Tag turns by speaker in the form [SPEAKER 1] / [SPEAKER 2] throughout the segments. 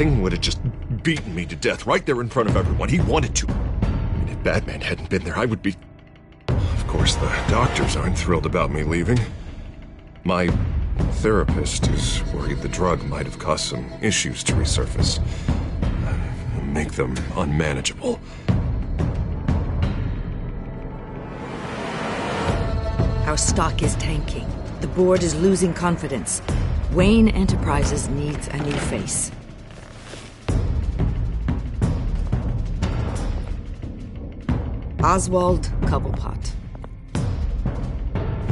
[SPEAKER 1] Penguin would have just beaten me to death right there in front of everyone. He wanted to. And if Batman hadn't been there, I would be... Of course, the doctors aren't thrilled about me leaving. My therapist is worried the drug might have caused some issues to resurface. Make them unmanageable.
[SPEAKER 2] Our stock is tanking. The board is losing confidence. Wayne Enterprises needs a new face. Oswald Cobblepot.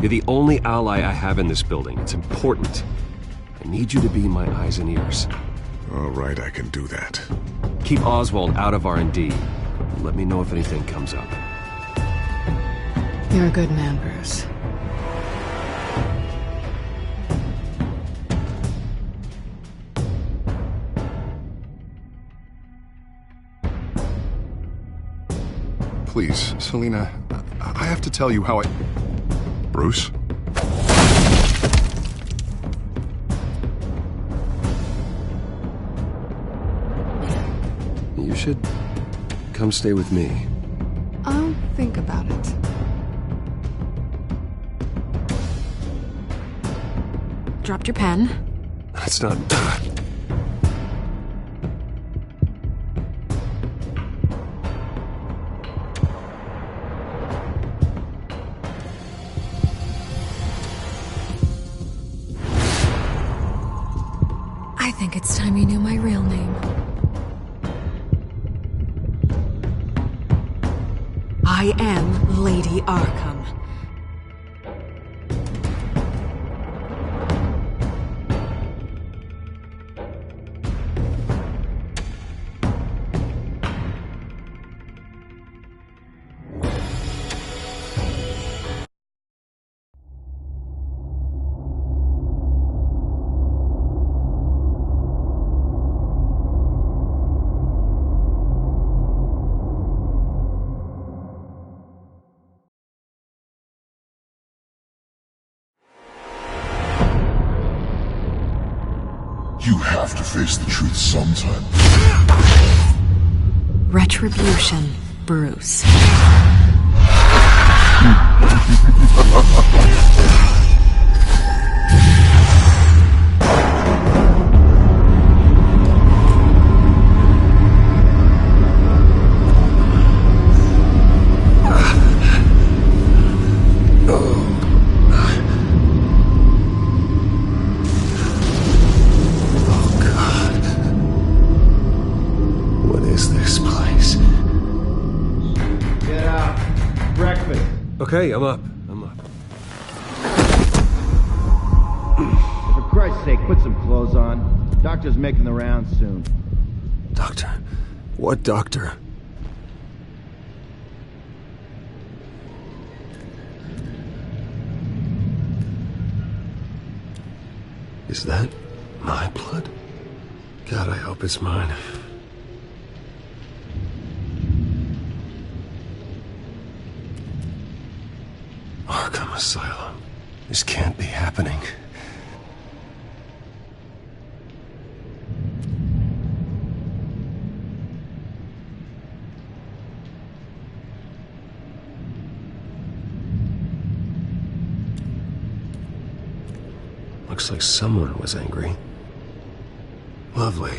[SPEAKER 3] You're the only ally I have in this building. It's important. I need you to be my eyes and ears.
[SPEAKER 4] All right, I can do that.
[SPEAKER 3] Keep Oswald out of R&D. Let me know if anything comes up.
[SPEAKER 5] You're a good man, Bruce.
[SPEAKER 4] Please, Selina, I have to tell you how I... Bruce?
[SPEAKER 3] You should come stay with me.
[SPEAKER 5] I'll think about it. Dropped your pen.
[SPEAKER 3] That's not...
[SPEAKER 5] I think it's time you knew my real name. I am Lady Arkham.
[SPEAKER 6] You have to face the truth sometime.
[SPEAKER 5] Retribution, Bruce.
[SPEAKER 3] Okay, I'm up.
[SPEAKER 7] For Christ's sake, put some clothes on. Doctor's making the rounds soon.
[SPEAKER 3] Doctor? What doctor? Is that my blood? God, I hope it's mine. Arkham Asylum. This can't be happening. Looks like someone was angry. Lovely.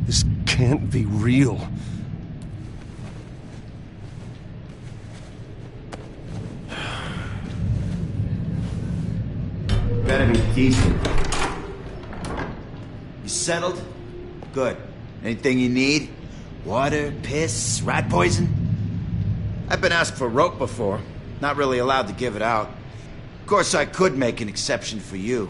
[SPEAKER 3] This can't be real.
[SPEAKER 7] Better be decent. You settled? Good. Anything you need? Water, piss, rat poison? I've been asked for rope before. Not really allowed to give it out. Of course, I could make an exception for you.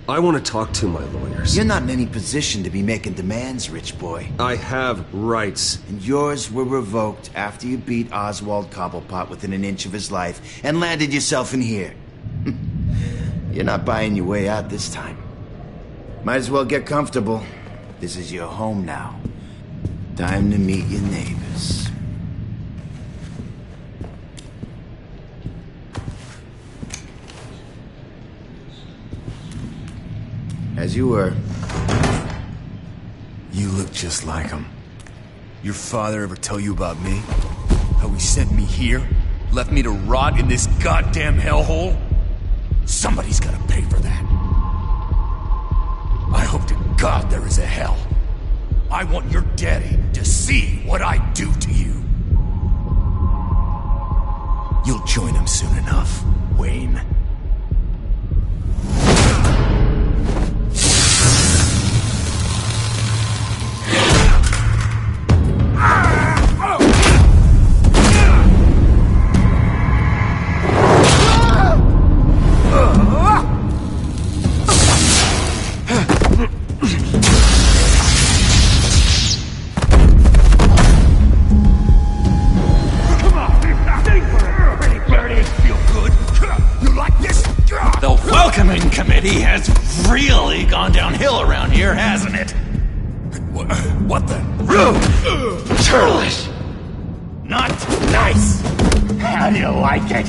[SPEAKER 3] I want to talk to my lawyers.
[SPEAKER 7] You're not in any position to be making demands, rich boy.
[SPEAKER 3] I have rights.
[SPEAKER 7] And yours were revoked after you beat Oswald Cobblepot within an inch of his life and landed yourself in here. You're not buying your way out this time. Might as well get comfortable. This is your home now. Time to meet your neighbors. As you were.
[SPEAKER 8] You look just like him. Your father ever tell you about me? How he sent me here? Left me to rot in this goddamn hellhole? Somebody's gotta pay for that. I hope to God there is a hell. I want your daddy to see what I do to you. You'll join him soon enough, Wayne.
[SPEAKER 9] Committee has really gone downhill around here, hasn't it?
[SPEAKER 8] What the?
[SPEAKER 9] Churlish! Not nice! How do you like it?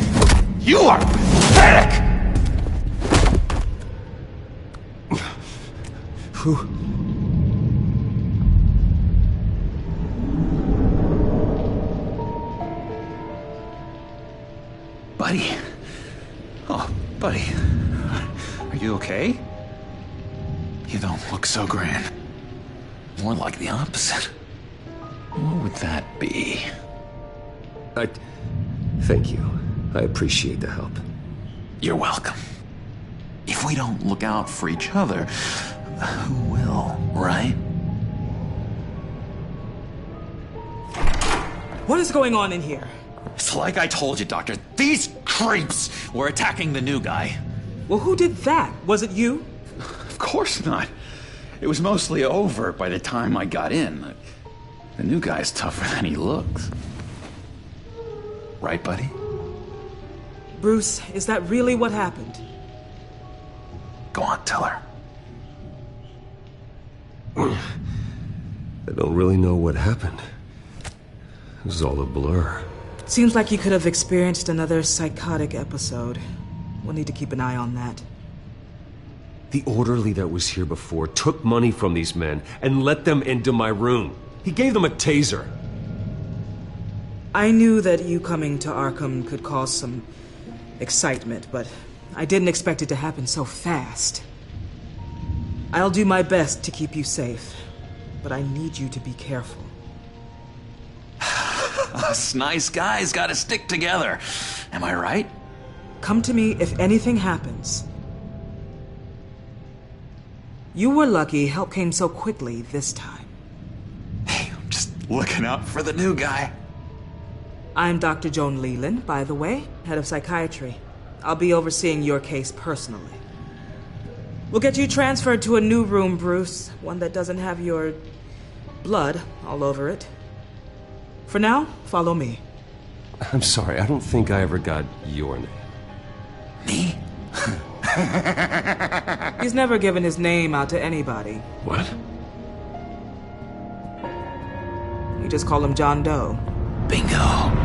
[SPEAKER 9] You are pathetic! Buddy. Oh, buddy. Are you okay? You don't look so grand. More like the opposite. What would that be?
[SPEAKER 3] Thank you. I appreciate the help.
[SPEAKER 9] You're welcome. If we don't look out for each other, who will, right?
[SPEAKER 10] What is going on in here?
[SPEAKER 9] It's like I told you, Doctor. These creeps were attacking the new guy.
[SPEAKER 10] Well, who did that? Was it you?
[SPEAKER 9] Of course not. It was mostly over by the time I got in. The new guy's tougher than he looks. Right, buddy?
[SPEAKER 10] Bruce, is that really what happened?
[SPEAKER 9] Go on, tell her.
[SPEAKER 3] I don't really know what happened. It was all a blur.
[SPEAKER 10] Seems like you could have experienced another psychotic episode. We'll need to keep an eye on that.
[SPEAKER 3] The orderly that was here before took money from these men and let them into my room. He gave them a taser.
[SPEAKER 10] I knew that you coming to Arkham could cause some excitement, but I didn't expect it to happen so fast. I'll do my best to keep you safe, but I need you to be careful.
[SPEAKER 9] Us nice guys gotta stick together. Am I right?
[SPEAKER 10] Come to me if anything happens. You were lucky help came so quickly this time.
[SPEAKER 9] Hey, I'm just looking out for the new guy.
[SPEAKER 10] I'm Dr. Joan Leland, by the way, head of psychiatry. I'll be overseeing your case personally. We'll get you transferred to a new room, Bruce. One that doesn't have your blood all over it. For now, follow me.
[SPEAKER 3] I'm sorry, I don't think I ever got your name.
[SPEAKER 9] Me?
[SPEAKER 10] He's never given his name out to anybody.
[SPEAKER 3] What?
[SPEAKER 10] We just call him John Doe.
[SPEAKER 9] Bingo.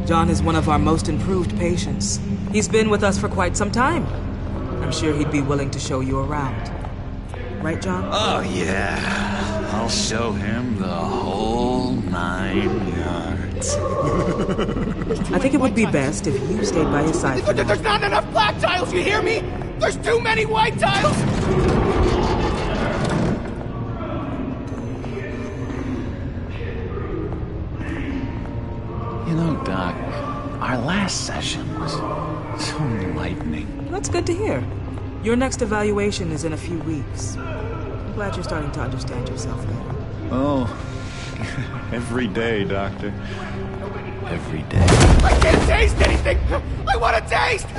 [SPEAKER 10] John is one of our most improved patients. He's been with us for quite some time. I'm sure he'd be willing to show you around. Right, John?
[SPEAKER 9] Oh, yeah. I'll show him the whole 9 yards.
[SPEAKER 10] I think it would be best if you stayed by his side.
[SPEAKER 11] There's not enough black tiles, you hear me? There's too many white tiles!
[SPEAKER 9] Doc. Our last session was so enlightening.
[SPEAKER 10] That's good to hear. Your next evaluation is in a few weeks. I'm glad you're starting to understand yourself better.
[SPEAKER 9] Oh, every day, Doctor. Every day.
[SPEAKER 11] I can't taste anything! I want to taste!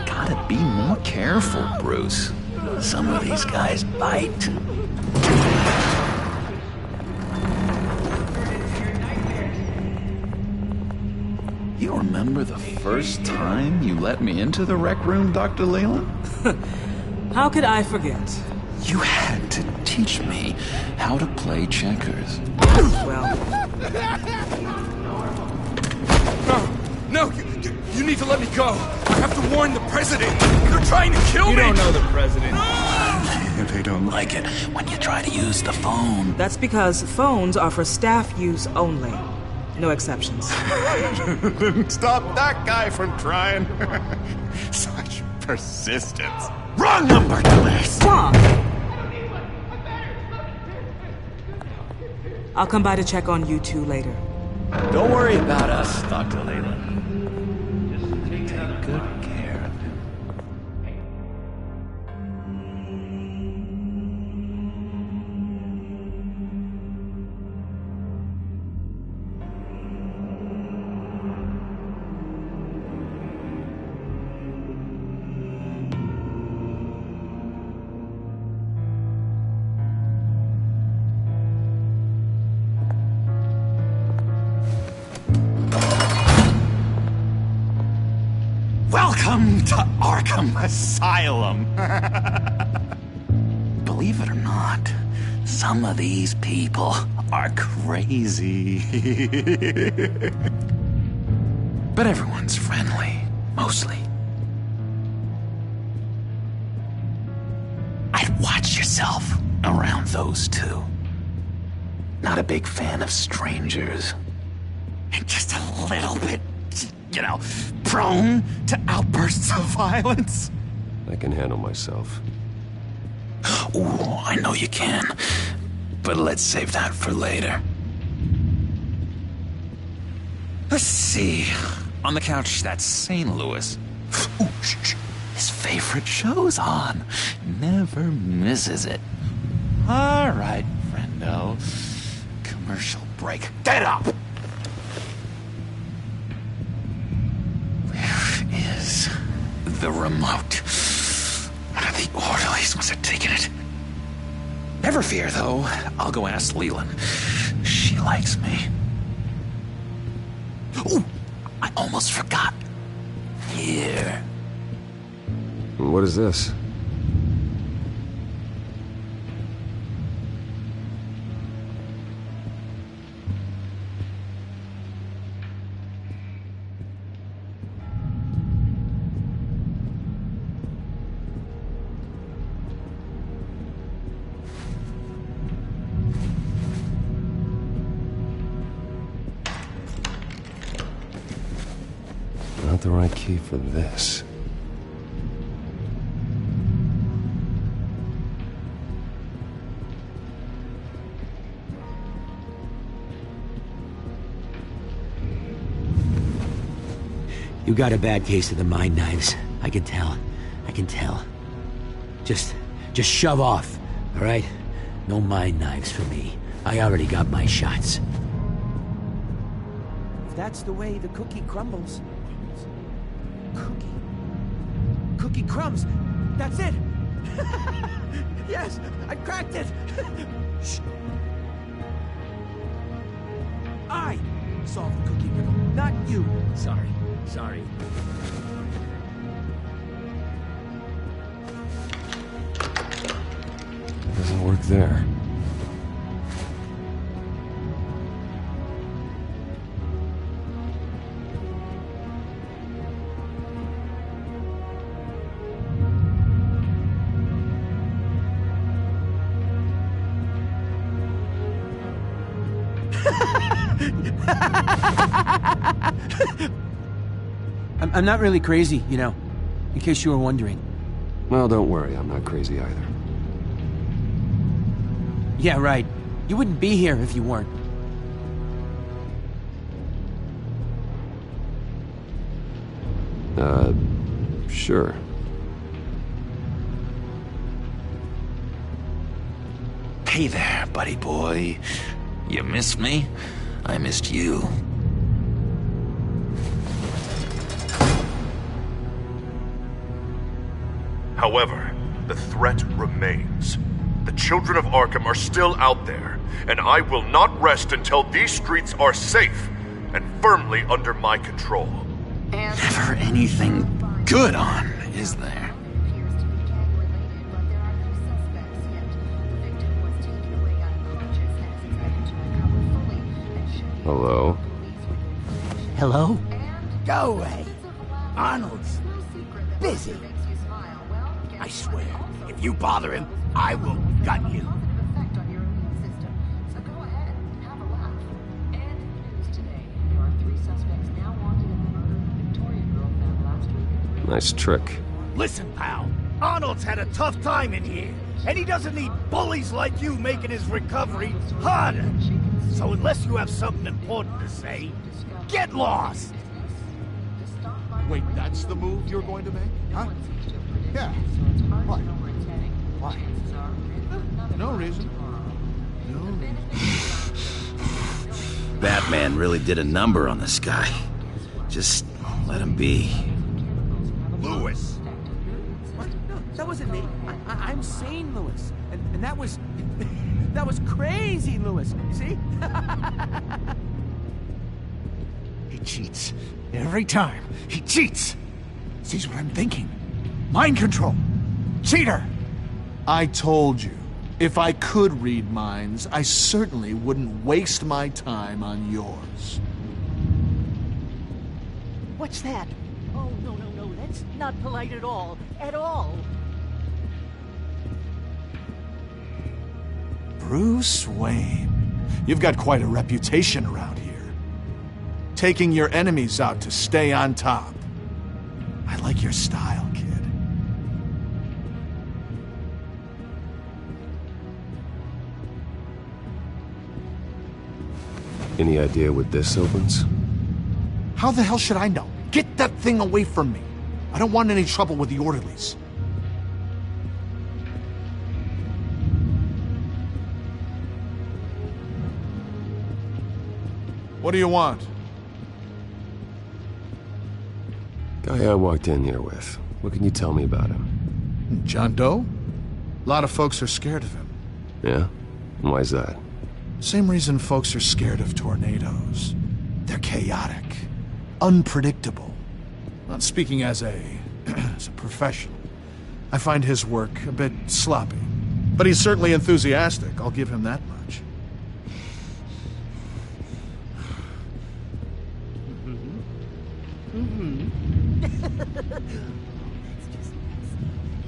[SPEAKER 9] Gotta be more careful, Bruce. Some of these guys bite. You remember the first time you let me into the rec room, Dr. Leland?
[SPEAKER 10] How could I forget?
[SPEAKER 9] You had to teach me how to play checkers.
[SPEAKER 10] Well...
[SPEAKER 1] No, you need to let me go. I have to warn the president. They're trying to kill me.
[SPEAKER 8] You don't know the president.
[SPEAKER 9] They don't like it when you try to use the phone.
[SPEAKER 10] That's because phones are for staff use only. No exceptions.
[SPEAKER 4] Stop that guy from trying. Such persistence.
[SPEAKER 9] Wrong number, dumbass!
[SPEAKER 10] Stop! I'll come by to check on you two later.
[SPEAKER 9] Don't worry about us, Dr. Leland. Just take good care of him. Welcome to Arkham Asylum. Believe it or not, some of these people are crazy. But everyone's friendly, mostly. I'd watch yourself around those two. Not a big fan of strangers. And just a little bit, prone to outbursts of violence.
[SPEAKER 3] I can handle myself.
[SPEAKER 9] Ooh, I know you can. But let's save that for later. Let's see. On the couch, that's St. Louis. Ooh, shh. His favorite show's on. Never misses it. All right, friendo. Commercial break. Get up! Is the remote? One of the orderlies must have taken it. Never fear, though. I'll go ask Leland. She likes me. Ooh, I almost forgot. Here.
[SPEAKER 3] What is this? Not the right key for this.
[SPEAKER 12] You got a bad case of the mind knives. I can tell. I can tell. Just shove off, all right? No mind knives for me. I already got my shots.
[SPEAKER 13] If that's the way the cookie crumbles... Cookie crumbs! That's it! Yes! I cracked it! Shh. I solved the cookie riddle, not you! Sorry.
[SPEAKER 3] It doesn't work there.
[SPEAKER 13] I'm not really crazy, in case you were wondering.
[SPEAKER 3] Well, don't worry, I'm not crazy either.
[SPEAKER 13] Yeah, right. You wouldn't be here if you weren't.
[SPEAKER 3] Sure.
[SPEAKER 9] Hey there, buddy boy. You missed me? I missed you.
[SPEAKER 1] However, the threat remains. The children of Arkham are still out there, and I will not rest until these streets are safe and firmly under my control.
[SPEAKER 9] Never anything good on, is there?
[SPEAKER 3] Hello?
[SPEAKER 12] Hello?
[SPEAKER 11] Go away. Arnold's busy. I swear, if you bother him, I will gut you.
[SPEAKER 3] Nice trick.
[SPEAKER 11] Listen, pal. Arnold's had a tough time in here, and he doesn't need bullies like you making his recovery harder. So unless you have something important to say, get lost!
[SPEAKER 4] Wait, that's the move you're going to make? Huh? Yeah. Why? Why? No reason. No reason.
[SPEAKER 7] Batman really did a number on this guy. Just let him be.
[SPEAKER 11] Lewis!
[SPEAKER 13] What? No, that wasn't me. I'm sane, Lewis. And that was... that was crazy, Lewis. You see?
[SPEAKER 11] He cheats. Every time. He cheats! Sees what I'm thinking. Mind control. Cheater!
[SPEAKER 4] I told you, if I could read minds, I certainly wouldn't waste my time on yours.
[SPEAKER 14] What's that? Oh, no, that's not polite at all. At all.
[SPEAKER 4] Bruce Wayne, you've got quite a reputation around here. Taking your enemies out to stay on top. I like your style, kid.
[SPEAKER 3] Any idea what this opens?
[SPEAKER 4] How the hell should I know? Get that thing away from me. I don't want any trouble with the orderlies. What do you want?
[SPEAKER 3] Guy I walked in here with. What can you tell me about him?
[SPEAKER 4] John Doe? A lot of folks are scared of him.
[SPEAKER 3] Yeah? And why's that?
[SPEAKER 4] Same reason folks are scared of tornadoes. They're chaotic, unpredictable. Not speaking as a professional. I find his work a bit sloppy. But he's certainly enthusiastic, I'll give him that much.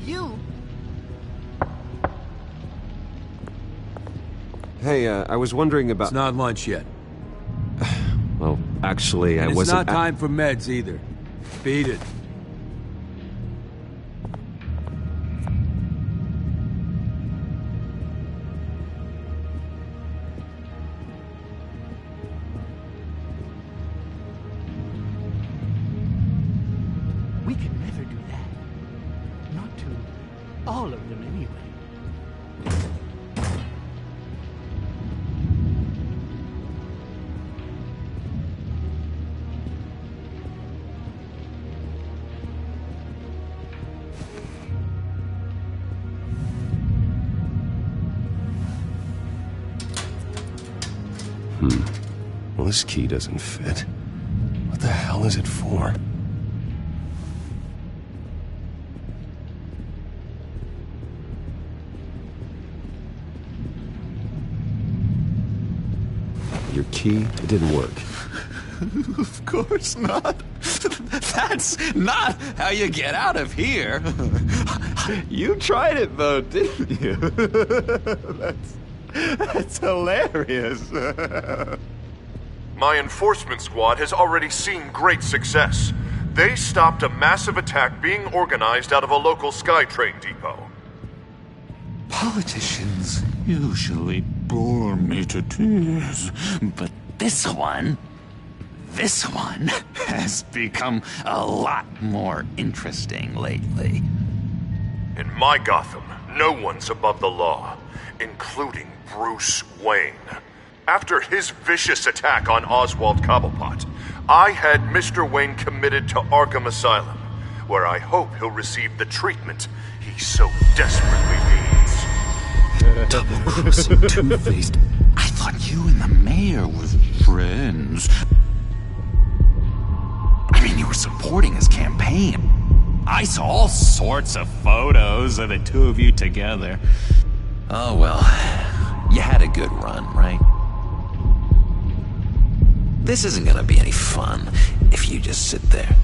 [SPEAKER 14] You?
[SPEAKER 3] Hey, I was wondering about...
[SPEAKER 9] It's not lunch yet.
[SPEAKER 3] Well, actually, I
[SPEAKER 9] It's
[SPEAKER 3] wasn't...
[SPEAKER 9] not time for meds either. Beat it.
[SPEAKER 14] We can never do that. Not to all of them, anyway.
[SPEAKER 3] Well, this key doesn't fit. What the hell is it for? Your key, it didn't work.
[SPEAKER 9] Of course not. That's not how you get out of here. You tried it though, didn't you? That's hilarious.
[SPEAKER 1] My enforcement squad has already seen great success. They stopped a massive attack being organized out of a local SkyTrain depot.
[SPEAKER 9] Politicians usually bore me to tears, but this one, This one has become a lot more interesting lately.
[SPEAKER 1] In my Gotham, no one's above the law, including Bruce Wayne. After his vicious attack on Oswald Cobblepot, I had Mr. Wayne committed to Arkham Asylum, where I hope he'll receive the treatment he so desperately needs.
[SPEAKER 3] Double-crossing, two-faced.
[SPEAKER 9] I thought you and the mayor were friends. I mean, you were supporting his campaign. I saw all sorts of photos of the two of you together. Oh, well, you had a good run, right? This isn't gonna be any fun if you just sit there.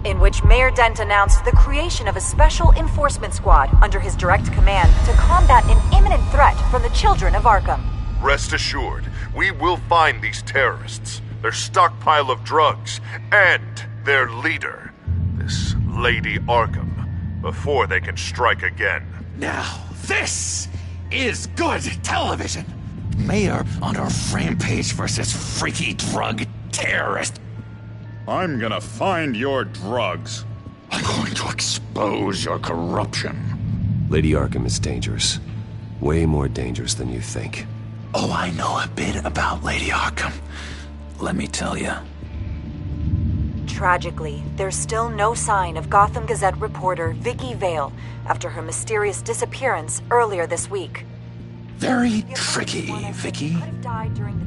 [SPEAKER 15] In which Mayor Dent announced the creation of a special enforcement squad under his direct command to combat an imminent threat from the children of Arkham.
[SPEAKER 1] Rest assured, we will find these terrorists, their stockpile of drugs, and their leader, this Lady Arkham, before they can strike again.
[SPEAKER 9] Now, this is good television! Mayor on a rampage versus freaky drug terrorist.
[SPEAKER 16] I'm gonna find your drugs.
[SPEAKER 9] I'm going to expose your corruption.
[SPEAKER 3] Lady Arkham is dangerous. Way more dangerous than you think.
[SPEAKER 9] Oh, I know a bit about Lady Arkham. Let me tell you.
[SPEAKER 15] Tragically, there's still no sign of Gotham Gazette reporter Vicky Vale after her mysterious disappearance earlier this week.
[SPEAKER 9] Very tricky, Vicky.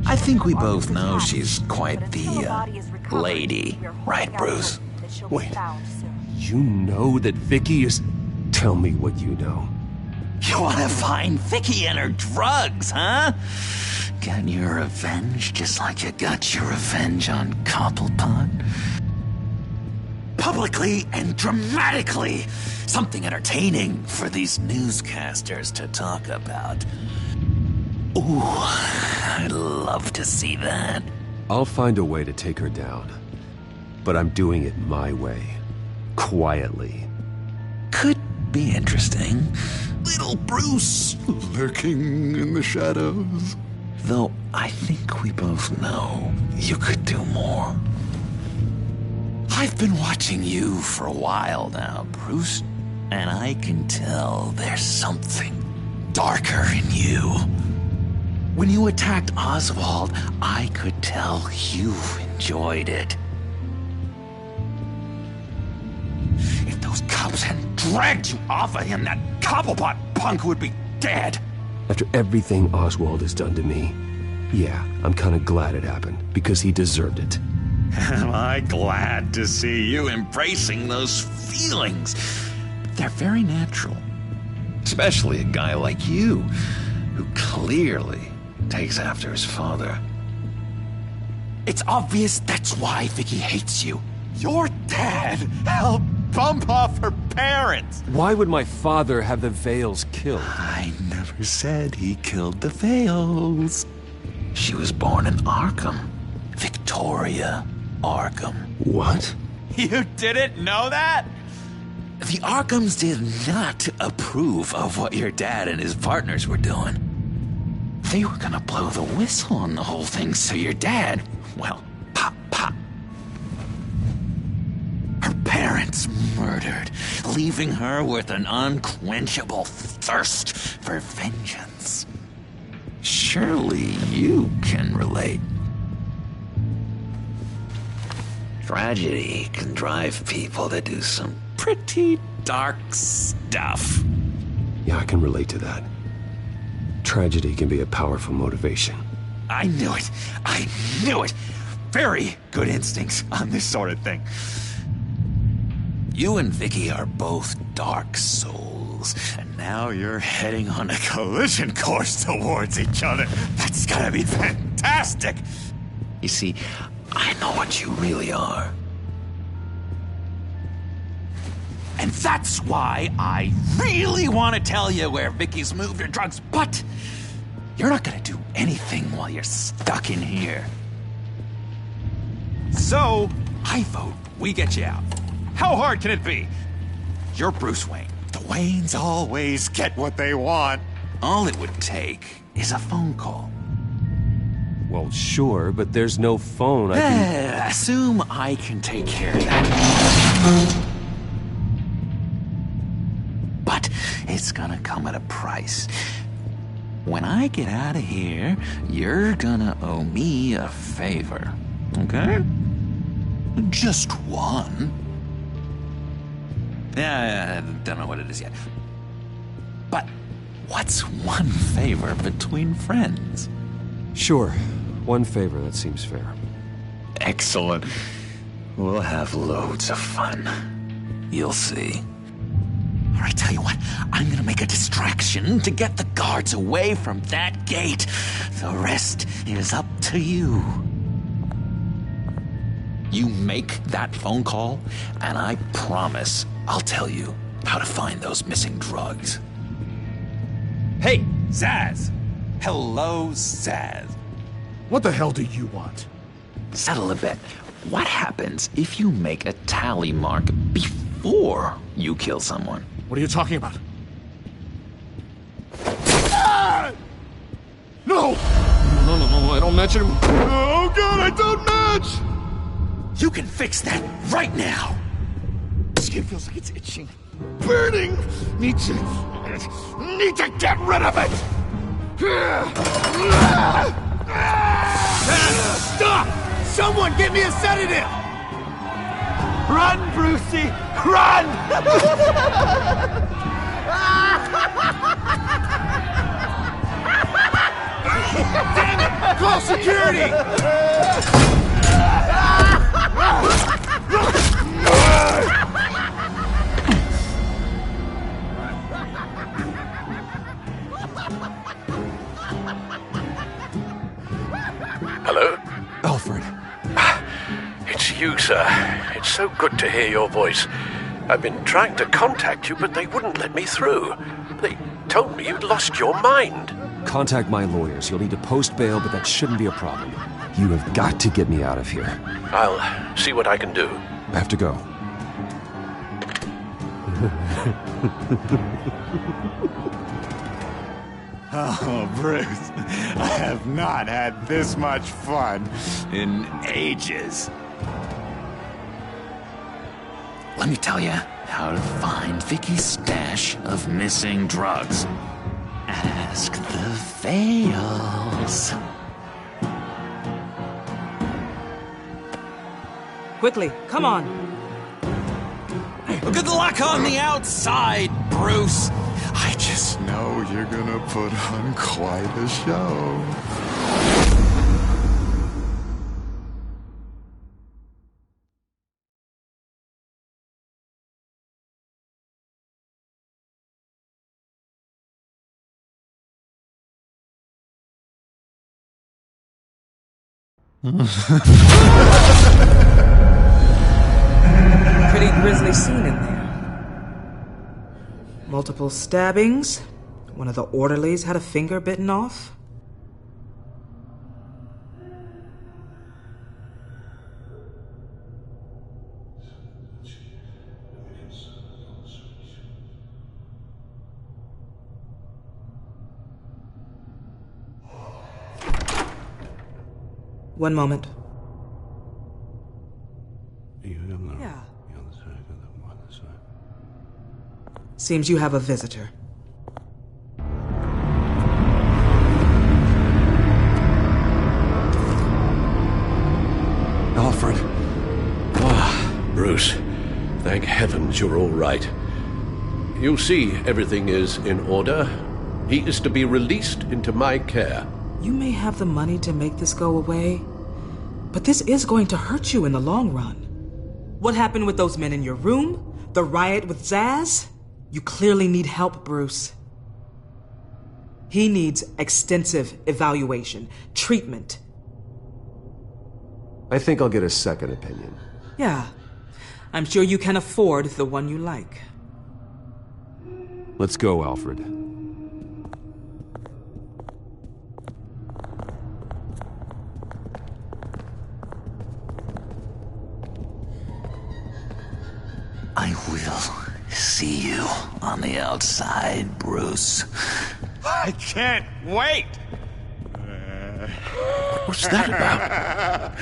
[SPEAKER 9] I think we both know she's quite the, lady, right, Bruce?
[SPEAKER 3] Wait, you know that Vicky is... Tell me what you know.
[SPEAKER 9] You wanna find Vicky and her drugs, huh? Get your revenge just like you got your revenge on Cobblepot? Publicly and dramatically! Something entertaining for these newscasters to talk about. Ooh, I'd love to see that.
[SPEAKER 3] I'll find a way to take her down. But I'm doing it my way. Quietly.
[SPEAKER 9] Could be interesting. Little Bruce lurking in the shadows. Though I think we both know you could do more. I've been watching you for a while now, Bruce, and I can tell there's something darker in you. When you attacked Oswald, I could tell you enjoyed it. If those cops hadn't dragged you off of him, that Cobblepot punk would be dead.
[SPEAKER 3] After everything Oswald has done to me, yeah, I'm kind of glad it happened, because he deserved it.
[SPEAKER 9] Am I glad to see you embracing those feelings? They're very natural. Especially a guy like you, who clearly takes after his father. It's obvious that's why Vicky hates you. Your dad helped bump off her parents.
[SPEAKER 3] Why would my father have the Vales killed?
[SPEAKER 9] I never said he killed the Vales. She was born in Arkham. Victoria Arkham.
[SPEAKER 3] What?
[SPEAKER 9] You didn't know that? The Arkhams did not approve of what your dad and his partners were doing. They were gonna blow the whistle on the whole thing, so your dad, well, pop, pop. Her parents murdered, leaving her with an unquenchable thirst for vengeance. Surely you can relate. Tragedy can drive people to do some pretty dark stuff.
[SPEAKER 3] Yeah, I can relate to that. Tragedy can be a powerful motivation.
[SPEAKER 9] I knew it. I knew it. Very good instincts on this sort of thing. You and Vicky are both dark souls, and now you're heading on a collision course towards each other. That's gonna be fantastic. You see, I know what you really are. And that's why I really want to tell you where Vicky's moved her drugs, but you're not gonna do anything while you're stuck in here. So, I vote we get you out. How hard can it be? You're Bruce Wayne. The Waynes always get what they want. All it would take is a phone call.
[SPEAKER 3] Well, sure, but there's no phone. I can...
[SPEAKER 9] Assume I can take care of that. But it's gonna come at a price. When I get out of here, you're gonna owe me a favor. Okay? Just one. Yeah, I don't know what it is yet. But what's one favor between friends?
[SPEAKER 3] Sure. One favor, that seems fair.
[SPEAKER 9] Excellent. We'll have loads of fun. You'll see. All right, tell you what, I'm gonna make a distraction to get the guards away from that gate. The rest is up to you. You make that phone call, and I promise I'll tell you how to find those missing drugs. Hey, Zaz! Hello, Zaz.
[SPEAKER 4] What the hell do you want?
[SPEAKER 9] Settle a bet. What happens if you make a tally mark before you kill someone?
[SPEAKER 4] What are you talking about? Ah! No! No, I don't match him. Oh god, I don't match!
[SPEAKER 9] You can fix that right now!
[SPEAKER 4] Skin feels like it's itching. Burning! Need to get rid of it!
[SPEAKER 11] Stop! Someone get me a sedative! Run, Brucey! Run! Damn it! Call security!
[SPEAKER 17] Hello?
[SPEAKER 3] Alfred.
[SPEAKER 17] It's you, sir. It's so good to hear your voice. I've been trying to contact you, but they wouldn't let me through. They told me you'd lost your mind.
[SPEAKER 3] Contact my lawyers. You'll need to post bail, but that shouldn't be a problem. You have got to get me out of here.
[SPEAKER 17] I'll see what I can do.
[SPEAKER 3] I have to go.
[SPEAKER 8] Oh, Bruce, I have not had this much fun in ages.
[SPEAKER 9] Let me tell you how to find Vicky's stash of missing drugs. Ask the Vales.
[SPEAKER 10] Quickly, come on.
[SPEAKER 9] Good luck on the outside, Bruce.
[SPEAKER 6] I just know you're gonna put on quite a show.
[SPEAKER 10] Pretty grisly scene in there. Multiple stabbings. One of the orderlies had a finger bitten off. One moment. Yeah. Seems you have a visitor.
[SPEAKER 3] Alfred.
[SPEAKER 17] Bruce, thank heavens you're all right. You see, everything is in order. He is to be released into my care.
[SPEAKER 10] You may have the money to make this go away, but this is going to hurt you in the long run. What happened with those men in your room? The riot with Zaz? You clearly need help, Bruce. He needs extensive evaluation, treatment.
[SPEAKER 3] I think I'll get a second opinion.
[SPEAKER 10] Yeah, I'm sure you can afford the one you like.
[SPEAKER 3] Let's go, Alfred.
[SPEAKER 9] I will see you on the outside, Bruce.
[SPEAKER 8] I can't wait!
[SPEAKER 17] What's that about?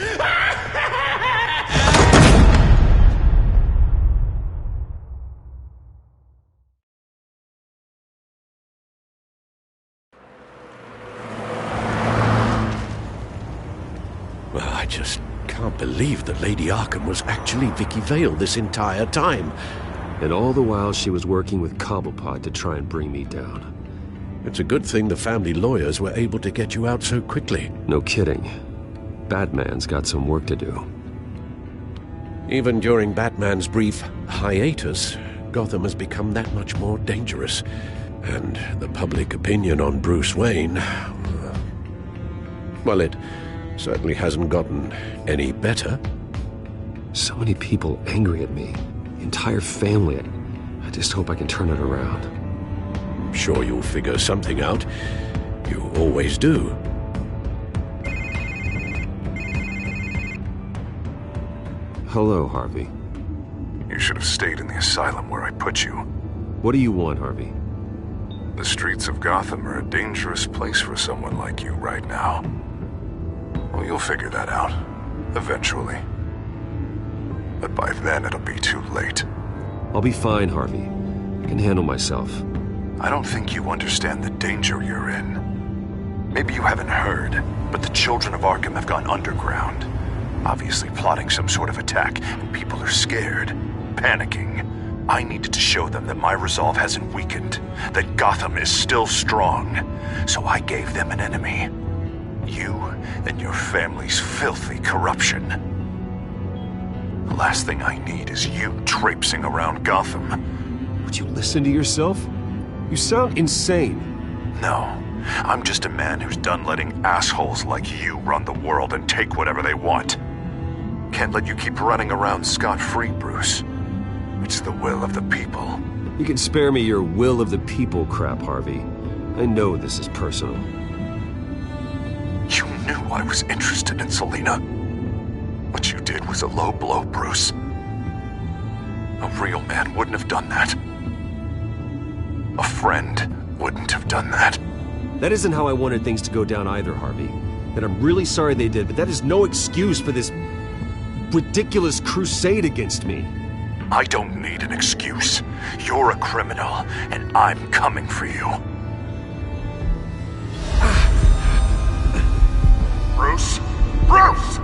[SPEAKER 17] Well, I just can't believe that Lady Arkham was actually Vicky Vale this entire time.
[SPEAKER 3] And all the while she was working with Cobblepot to try and bring me down.
[SPEAKER 17] It's a good thing the family lawyers were able to get you out so quickly.
[SPEAKER 3] No kidding. Batman's got some work to do.
[SPEAKER 17] Even during Batman's brief hiatus, Gotham has become that much more dangerous. And the public opinion on Bruce Wayne... well, it certainly hasn't gotten any better.
[SPEAKER 3] So many people angry at me. The entire family. I just hope I can turn it around.
[SPEAKER 17] I'm sure you'll figure something out. You always do.
[SPEAKER 3] Hello, Harvey.
[SPEAKER 18] You should have stayed in the asylum where I put you.
[SPEAKER 3] What do you want, Harvey?
[SPEAKER 18] The streets of Gotham are a dangerous place for someone like you right now. Well, you'll figure that out. Eventually. But by then it'll be too late.
[SPEAKER 3] I'll be fine, Harvey. I can handle myself.
[SPEAKER 18] I don't think you understand the danger you're in. Maybe you haven't heard, but the children of Arkham have gone underground. Obviously plotting some sort of attack, and people are scared, panicking. I needed to show them that my resolve hasn't weakened, that Gotham is still strong. So I gave them an enemy. You and your family's filthy corruption. The last thing I need is you traipsing around Gotham.
[SPEAKER 3] Would you listen to yourself? You sound insane.
[SPEAKER 18] No, I'm just a man who's done letting assholes like you run the world and take whatever they want. Can't let you keep running around scot-free, Bruce. It's the will of the people.
[SPEAKER 3] You can spare me your will of the people crap, Harvey. I know this is personal.
[SPEAKER 18] You knew I was interested in Selina. What you did was a low blow, Bruce. A real man wouldn't have done that. A friend wouldn't have done that.
[SPEAKER 3] That isn't how I wanted things to go down either, Harvey. And I'm really sorry they did, but that is no excuse for this ridiculous crusade against me.
[SPEAKER 18] I don't need an excuse. You're a criminal, and I'm coming for you. Bruce? Bruce!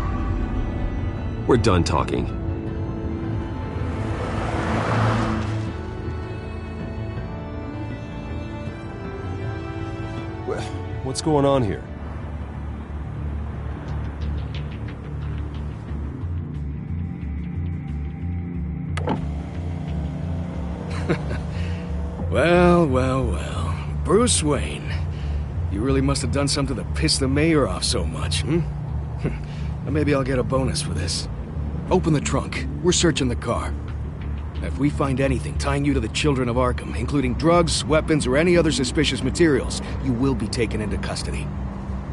[SPEAKER 3] We're done talking. What's going on here?
[SPEAKER 11] Well. Bruce Wayne. You really must have done something to piss the mayor off so much, hmm? Maybe I'll get a bonus for this. Open the trunk. We're searching the car. If we find anything tying you to the children of Arkham, including drugs, weapons, or any other suspicious materials, you will be taken into custody.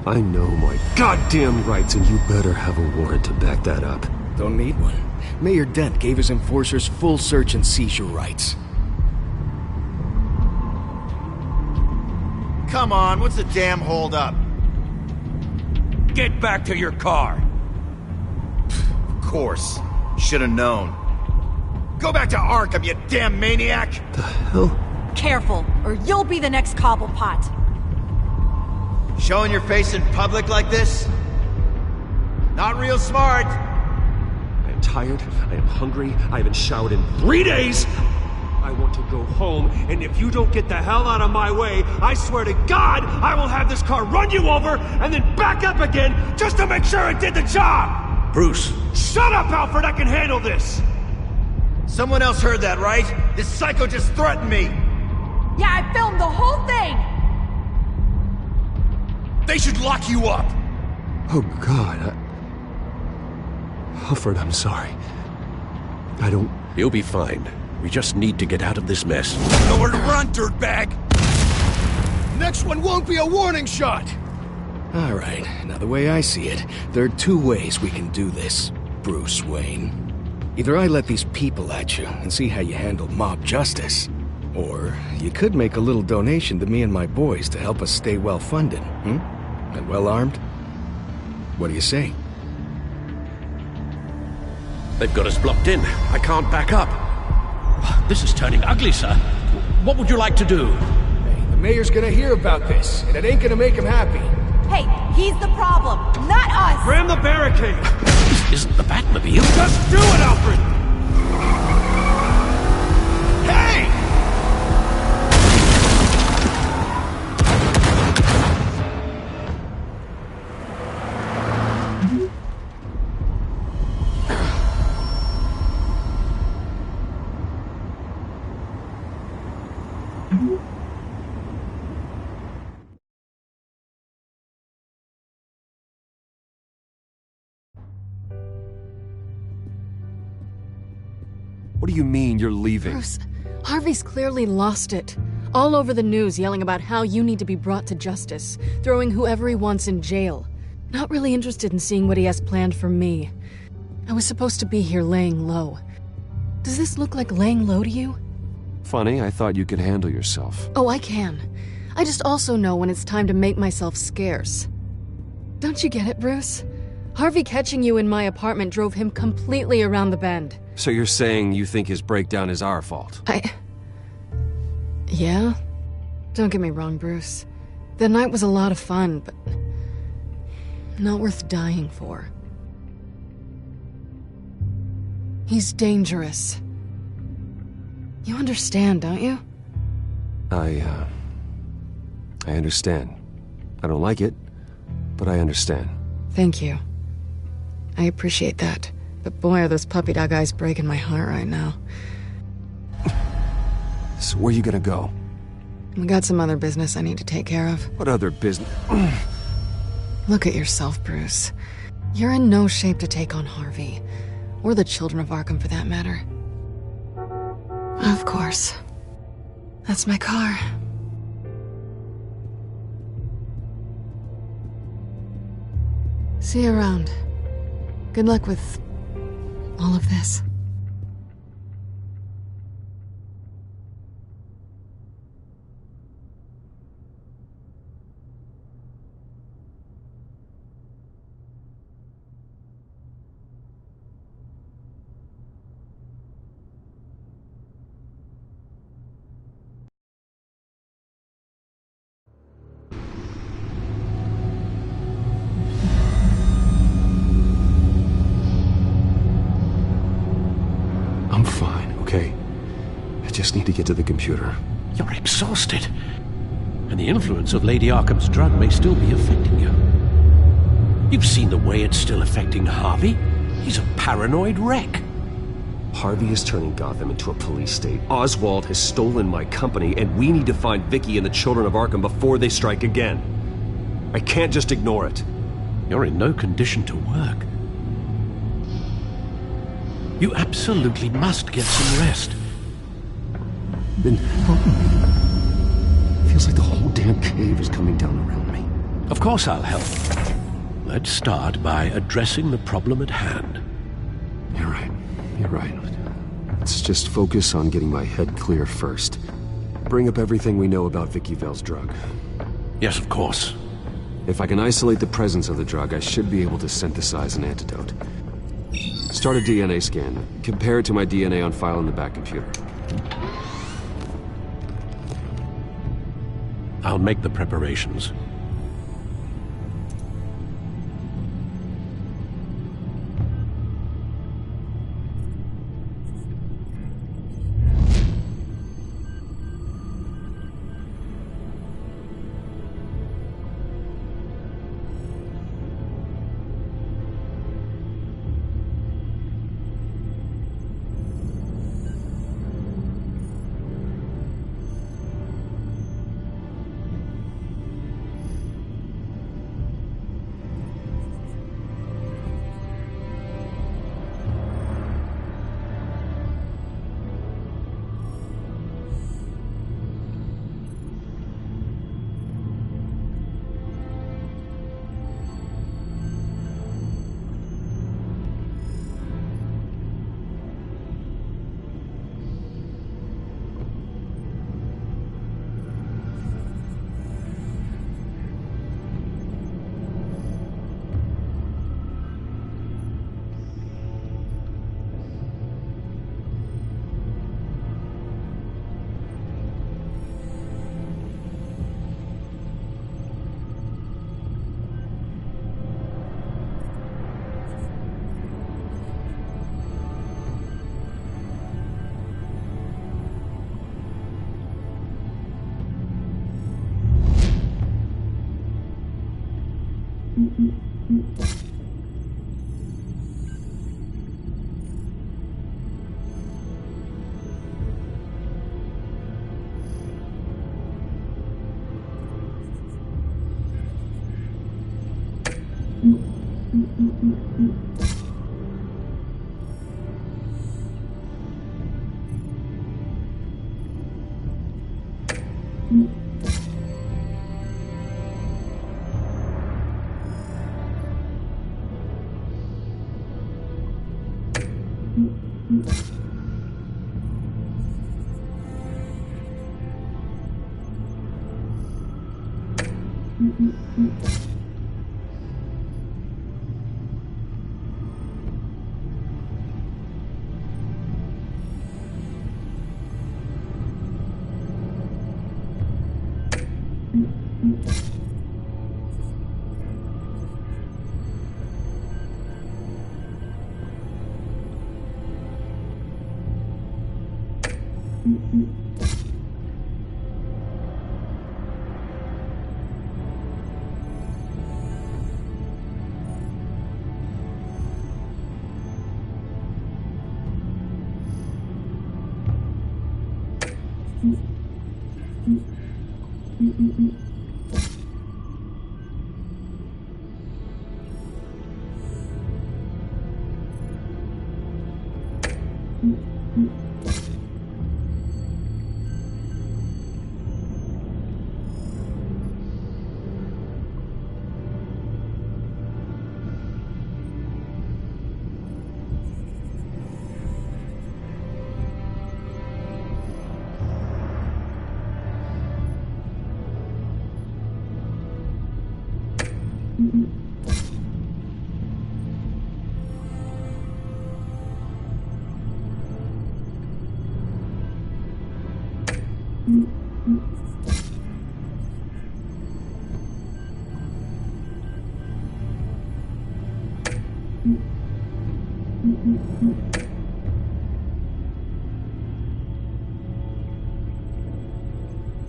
[SPEAKER 3] I know my goddamn rights, and you better have a warrant to back that up.
[SPEAKER 11] Don't need one. Mayor Dent gave his enforcers full search and seizure rights.
[SPEAKER 7] Come on, what's the damn holdup?
[SPEAKER 8] Get back to your car!
[SPEAKER 7] Of course. Should have known. Go back to Arkham, you damn maniac!
[SPEAKER 3] The hell?
[SPEAKER 15] Careful, or you'll be the next Cobblepot.
[SPEAKER 7] Showing your face in public like this? Not real smart.
[SPEAKER 3] I am tired, I am hungry, I haven't showered in 3 days! I want to go home, and if you don't get the hell out of my way, I swear to God, I will have this car run you over, and then back up again, just to make sure it did the job!
[SPEAKER 17] Bruce!
[SPEAKER 3] Shut up, Alfred, I can handle this!
[SPEAKER 7] Someone else heard that, right? This psycho just threatened me!
[SPEAKER 15] Yeah, I filmed the whole thing!
[SPEAKER 8] They should lock you up!
[SPEAKER 3] Oh, God, Alfred, I'm sorry. I don't...
[SPEAKER 17] You'll be fine. We just need to get out of this mess.
[SPEAKER 8] Nowhere to run, dirtbag!
[SPEAKER 11] Next one won't be a warning shot! Alright, now the way I see it, there are two ways we can do this, Bruce Wayne. Either I let these people at you and see how you handle mob justice, or you could make a little donation to me and my boys to help us stay well-funded, And well-armed?
[SPEAKER 19] What do you say?
[SPEAKER 17] They've got us blocked in. I can't back up.
[SPEAKER 20] This is turning ugly, sir. What would you like to do?
[SPEAKER 21] Hey, the mayor's gonna hear about this, and it ain't gonna make him happy.
[SPEAKER 15] Hey, he's the problem, not us!
[SPEAKER 3] Ram the barricade!
[SPEAKER 20] This isn't the Batmobile.
[SPEAKER 3] Just do it, Alfred!
[SPEAKER 21] Hey!
[SPEAKER 3] What do you mean you're leaving?
[SPEAKER 22] Bruce, Harvey's clearly lost it. All over the news yelling about how you need to be brought to justice, throwing whoever he wants in jail. Not really interested in seeing what he has planned for me. I was supposed to be here laying low. Does this look like laying low to you?
[SPEAKER 3] Funny, I thought you could handle yourself.
[SPEAKER 22] Oh, I can. I just also know when it's time to make myself scarce. Don't you get it, Bruce? Harvey catching you in my apartment drove him completely around the bend.
[SPEAKER 3] So you're saying you think his breakdown is our fault?
[SPEAKER 22] Yeah? Don't get me wrong, Bruce. The night was a lot of fun, but not worth dying for. He's dangerous. You understand, don't you?
[SPEAKER 3] I understand. I don't like it, but I understand.
[SPEAKER 22] Thank you. I appreciate that. But boy, are those puppy dog eyes breaking my heart right now.
[SPEAKER 3] So where are you gonna go?
[SPEAKER 22] We got some other business I need to take care of.
[SPEAKER 3] What other business?
[SPEAKER 22] Look at yourself, Bruce. You're in no shape to take on Harvey. Or the children of Arkham, for that matter. Of course. That's my car. See you around. Good luck with all of this.
[SPEAKER 3] I'm fine, okay? I just need to get to the computer.
[SPEAKER 20] You're exhausted. And the influence of Lady Arkham's drug may still be affecting you. You've seen the way it's still affecting Harvey. He's a paranoid wreck.
[SPEAKER 3] Harvey is turning Gotham into a police state. Oswald has stolen my company, and we need to find Vicky and the children of Arkham before they strike again. I can't just ignore it.
[SPEAKER 20] You're in no condition to work. You absolutely must get some rest.
[SPEAKER 3] Been helping me. Feels like the whole damn cave is coming down around me.
[SPEAKER 20] Of course I'll help. Let's start by addressing the problem at hand.
[SPEAKER 3] You're right. You're right. Let's just focus on getting my head clear first. Bring up everything we know about Vicky Vale's drug.
[SPEAKER 20] Yes, of course.
[SPEAKER 3] If I can isolate the presence of the drug, I should be able to synthesize an antidote. Start a DNA scan. Compare it to my DNA on file in the back computer.
[SPEAKER 20] I'll make the preparations.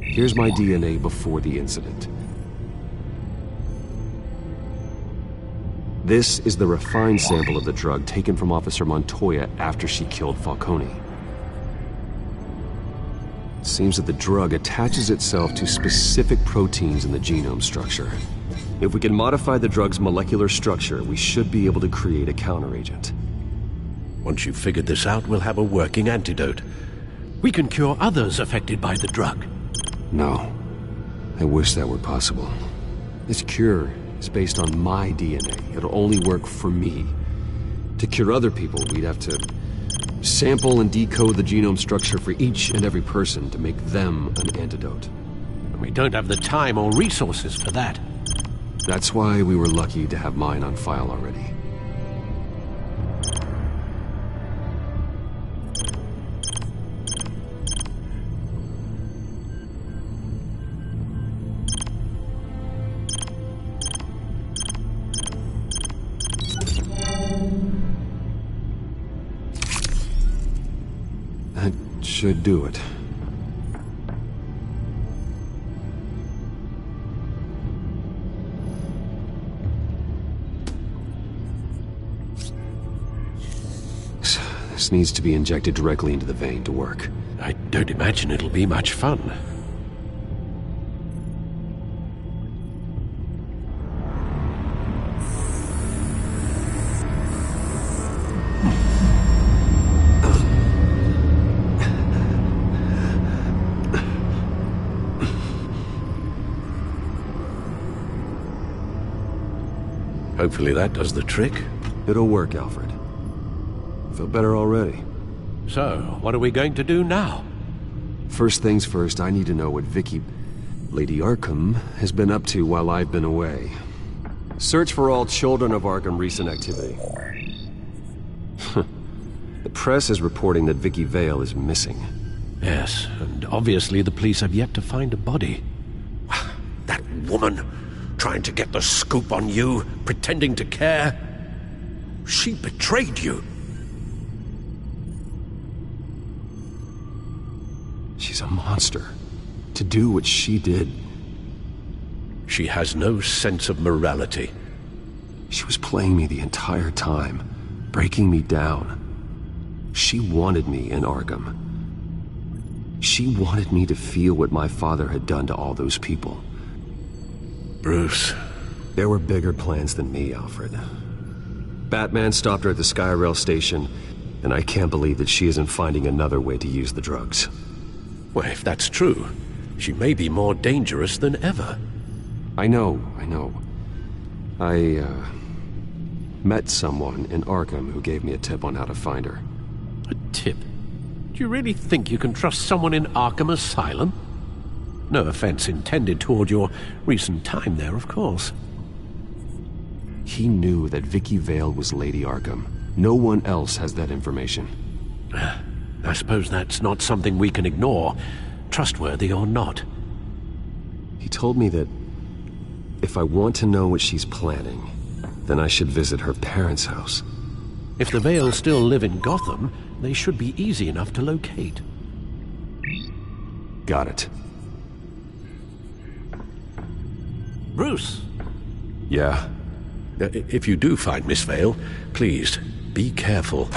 [SPEAKER 3] Here's my DNA before the incident. This is the refined sample of the drug taken from Officer Montoya after she killed Falcone. It seems that the drug attaches itself to specific proteins in the genome structure. If we can modify the drug's molecular structure, we should be able to create a counteragent.
[SPEAKER 20] Once you've figured this out, we'll have a working antidote. We can cure others affected by the drug.
[SPEAKER 3] No. I wish that were possible. This cure is based on my DNA. It'll only work for me. To cure other people, we'd have to sample and decode the genome structure for each and every person to make them an antidote.
[SPEAKER 20] We don't have the time or resources for that.
[SPEAKER 3] That's why we were lucky to have mine on file already. That should do it. This needs to be injected directly into the vein to work.
[SPEAKER 20] I don't imagine it'll be much fun. Hopefully that does the trick.
[SPEAKER 3] It'll work, Alfred. I feel better already.
[SPEAKER 20] So, what are we going to do now?
[SPEAKER 3] First things first, I need to know what Lady Arkham, has been up to while I've been away. Search for all children of Arkham recent activity. The press is reporting that Vicky Vale is missing.
[SPEAKER 20] Yes, and obviously the police have yet to find a body.
[SPEAKER 17] That woman, trying to get the scoop on you, pretending to care. She betrayed you.
[SPEAKER 3] She's a monster. To do what she did.
[SPEAKER 20] She has no sense of morality.
[SPEAKER 3] She was playing me the entire time, breaking me down. She wanted me in Arkham. She wanted me to feel what my father had done to all those people.
[SPEAKER 20] Bruce.
[SPEAKER 3] There were bigger plans than me, Alfred. Batman stopped her at the Skyrail station, and I can't believe that she isn't finding another way to use the drugs.
[SPEAKER 20] Well, if that's true, she may be more dangerous than ever.
[SPEAKER 3] I know. I met someone in Arkham who gave me a tip on how to find her.
[SPEAKER 20] A tip? Do you really think you can trust someone in Arkham Asylum? No offense intended toward your recent time there, of course.
[SPEAKER 3] He knew that Vicky Vale was Lady Arkham. No one else has that information.
[SPEAKER 20] I suppose that's not something we can ignore, trustworthy or not.
[SPEAKER 3] He told me that if I want to know what she's planning, then I should visit her parents' house.
[SPEAKER 20] If the Vales still live in Gotham, they should be easy enough to locate.
[SPEAKER 3] Got it.
[SPEAKER 20] Bruce!
[SPEAKER 3] Yeah?
[SPEAKER 20] If you do find Miss Vale, please, be careful.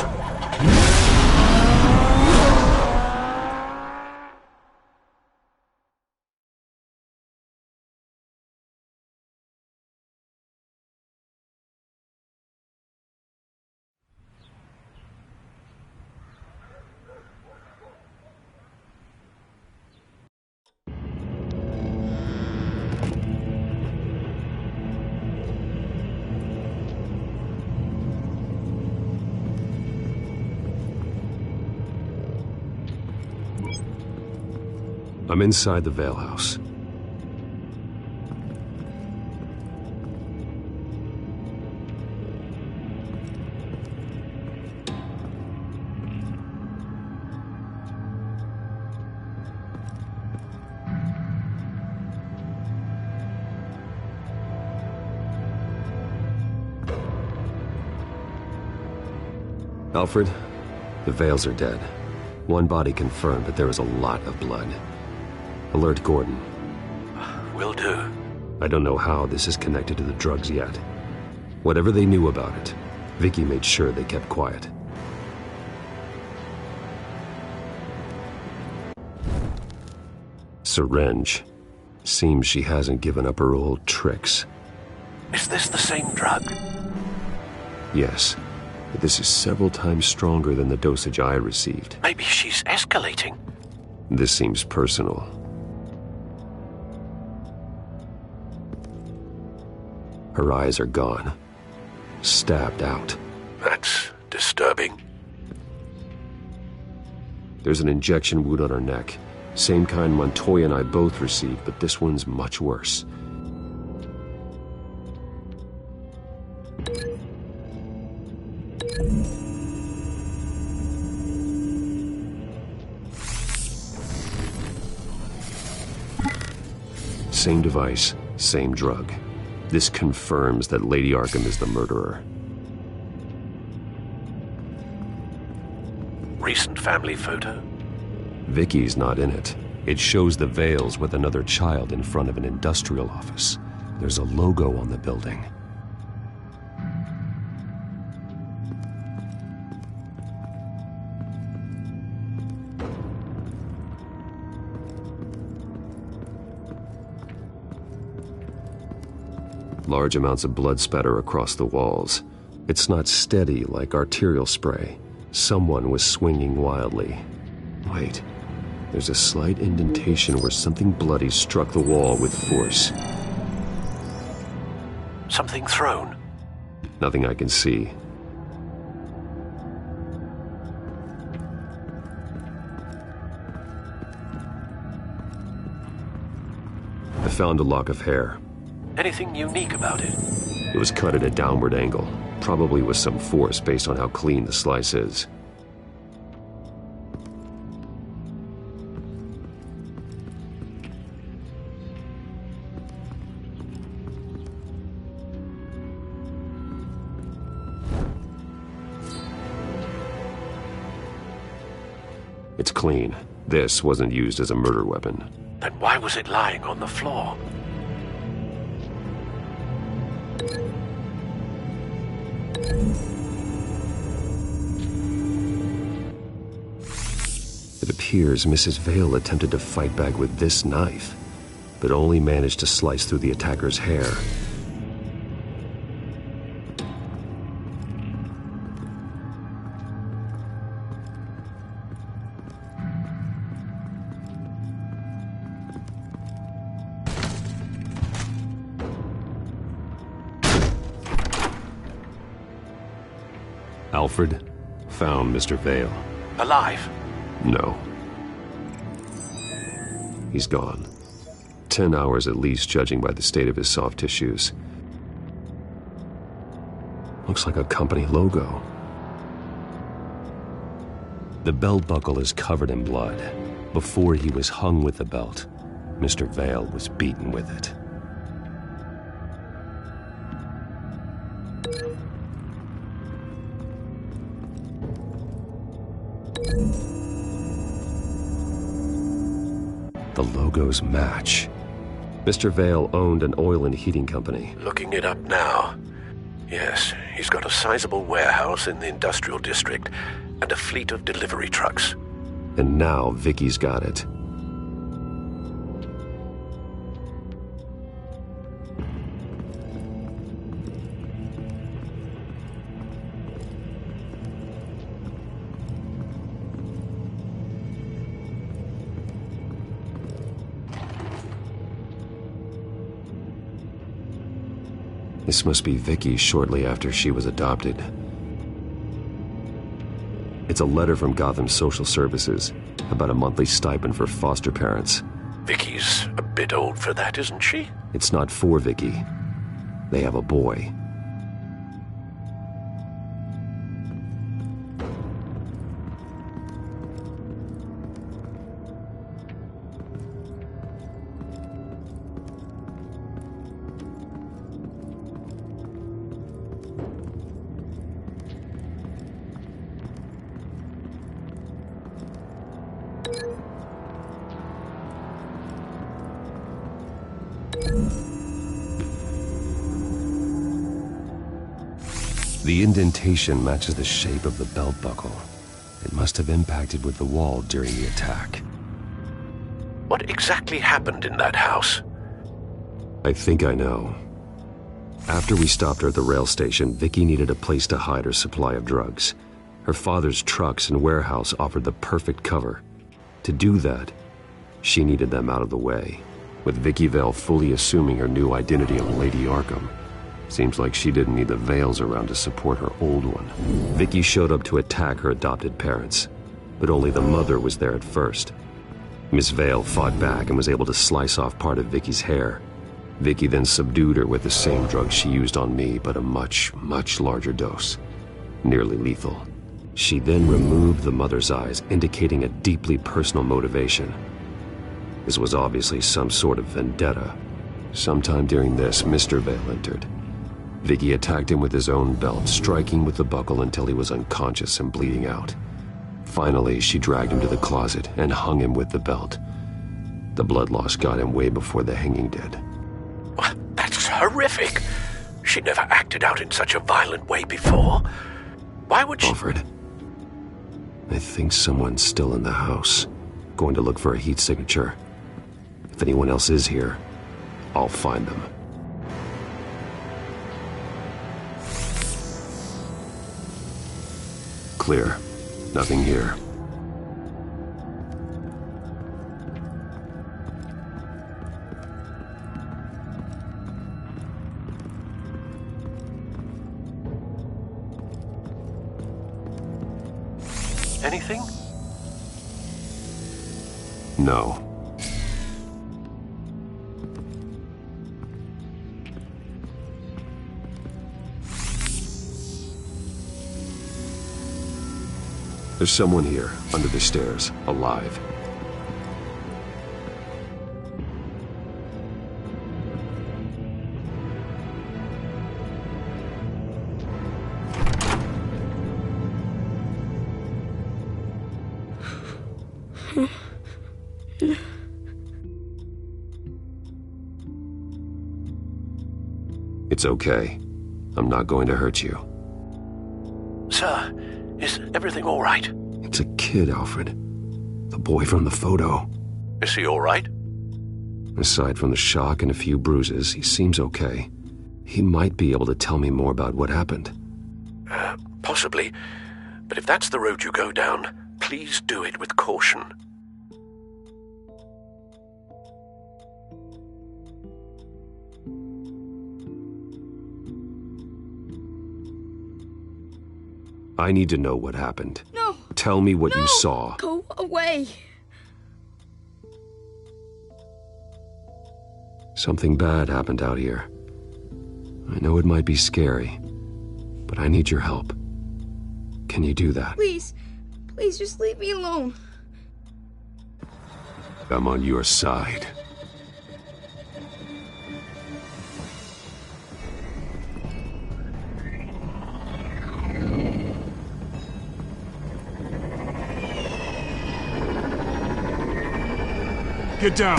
[SPEAKER 3] I'm inside the Vale house. Alfred, the Vales are dead. One body confirmed, but there is a lot of blood. Alert Gordon.
[SPEAKER 20] Will do.
[SPEAKER 3] I don't know how this is connected to the drugs yet. Whatever they knew about it, Vicky made sure they kept quiet. Syringe. Seems she hasn't given up her old tricks.
[SPEAKER 20] Is this the same drug?
[SPEAKER 3] Yes, but this is several times stronger than the dosage I received.
[SPEAKER 20] Maybe she's escalating.
[SPEAKER 3] This seems personal. Her eyes are gone. Stabbed out.
[SPEAKER 20] That's disturbing.
[SPEAKER 3] There's an injection wound on her neck. Same kind Montoya and I both received, but this one's much worse. Same device, same drug. This confirms that Lady Arkham is the murderer.
[SPEAKER 20] Recent family photo?
[SPEAKER 3] Vicky's not in it. It shows the Vales with another child in front of an industrial office. There's a logo on the building. Large amounts of blood spatter across the walls. It's not steady like arterial spray. Someone was swinging wildly. Wait, there's a slight indentation where something bloody struck the wall with force.
[SPEAKER 20] Something thrown?
[SPEAKER 3] Nothing I can see. I found a lock of hair.
[SPEAKER 20] Anything unique about it?
[SPEAKER 3] It was cut at a downward angle, probably with some force based on how clean the slice is. It's clean. This wasn't used as a murder weapon.
[SPEAKER 20] Then why was it lying on the floor?
[SPEAKER 3] It appears Mrs. Vale attempted to fight back with this knife, but only managed to slice through the attacker's hair. Alfred found Mr. Vale.
[SPEAKER 17] Alive?
[SPEAKER 3] No. He's gone. 10 hours at least, judging by the state of his soft tissues. Looks like a company logo. The belt buckle is covered in blood. Before he was hung with the belt, Mr. Vale was beaten with it. The logos match. Mr. Vale owned an oil and heating company.
[SPEAKER 17] Looking it up now. Yes, he's got a sizable warehouse in the industrial district and a fleet of delivery trucks.
[SPEAKER 3] And now Vicky's got it. This must be Vicky shortly after she was adopted. It's a letter from Gotham Social Services about a monthly stipend for foster parents.
[SPEAKER 17] Vicky's a bit old for that, isn't she?
[SPEAKER 3] It's not for Vicky. They have a boy. The indentation matches the shape of the belt buckle. It must have impacted with the wall during the attack.
[SPEAKER 17] What exactly happened in that house?
[SPEAKER 3] I think I know. After we stopped her at the rail station, Vicky needed a place to hide her supply of drugs. Her father's trucks and warehouse offered the perfect cover. To do that, she needed them out of the way. With Vicky Vale fully assuming her new identity of Lady Arkham, seems like she didn't need the Vales around to support her old one. Vicky showed up to attack her adopted parents, but only the mother was there at first. Miss Vale fought back and was able to slice off part of Vicky's hair. Vicky then subdued her with the same drug she used on me, but a much, much larger dose. Nearly lethal. She then removed the mother's eyes, indicating a deeply personal motivation. This was obviously some sort of vendetta. Sometime during this, Mr. Vale entered. Vicky attacked him with his own belt, striking with the buckle until he was unconscious and bleeding out. Finally, she dragged him to the closet and hung him with the belt. The blood loss got him way before the hanging did.
[SPEAKER 17] That's horrific. She never acted out in such a violent way before. Why would she...
[SPEAKER 3] Alfred, I think someone's still in the house. Going to look for a heat signature. If anyone else is here, I'll find them. Clear. Nothing here.
[SPEAKER 17] Anything?
[SPEAKER 3] No. There's someone here, under the stairs, alive. It's okay. I'm not going to hurt you.
[SPEAKER 17] everything all right?
[SPEAKER 20] It's a kid, Alfred. The boy from the photo.
[SPEAKER 17] Is he all right?
[SPEAKER 20] Aside from the shock and a few bruises, he seems okay. He might be able to tell me more about what happened.
[SPEAKER 17] Possibly. But if that's the road you go down, please do it with caution.
[SPEAKER 20] I need to know what happened.
[SPEAKER 5] No!
[SPEAKER 20] Tell me what you saw.
[SPEAKER 5] Go away!
[SPEAKER 20] Something bad happened out here. I know it might be scary, but I need your help. Can you do that?
[SPEAKER 5] Please, please just leave me alone.
[SPEAKER 20] I'm on your side.
[SPEAKER 1] Get down!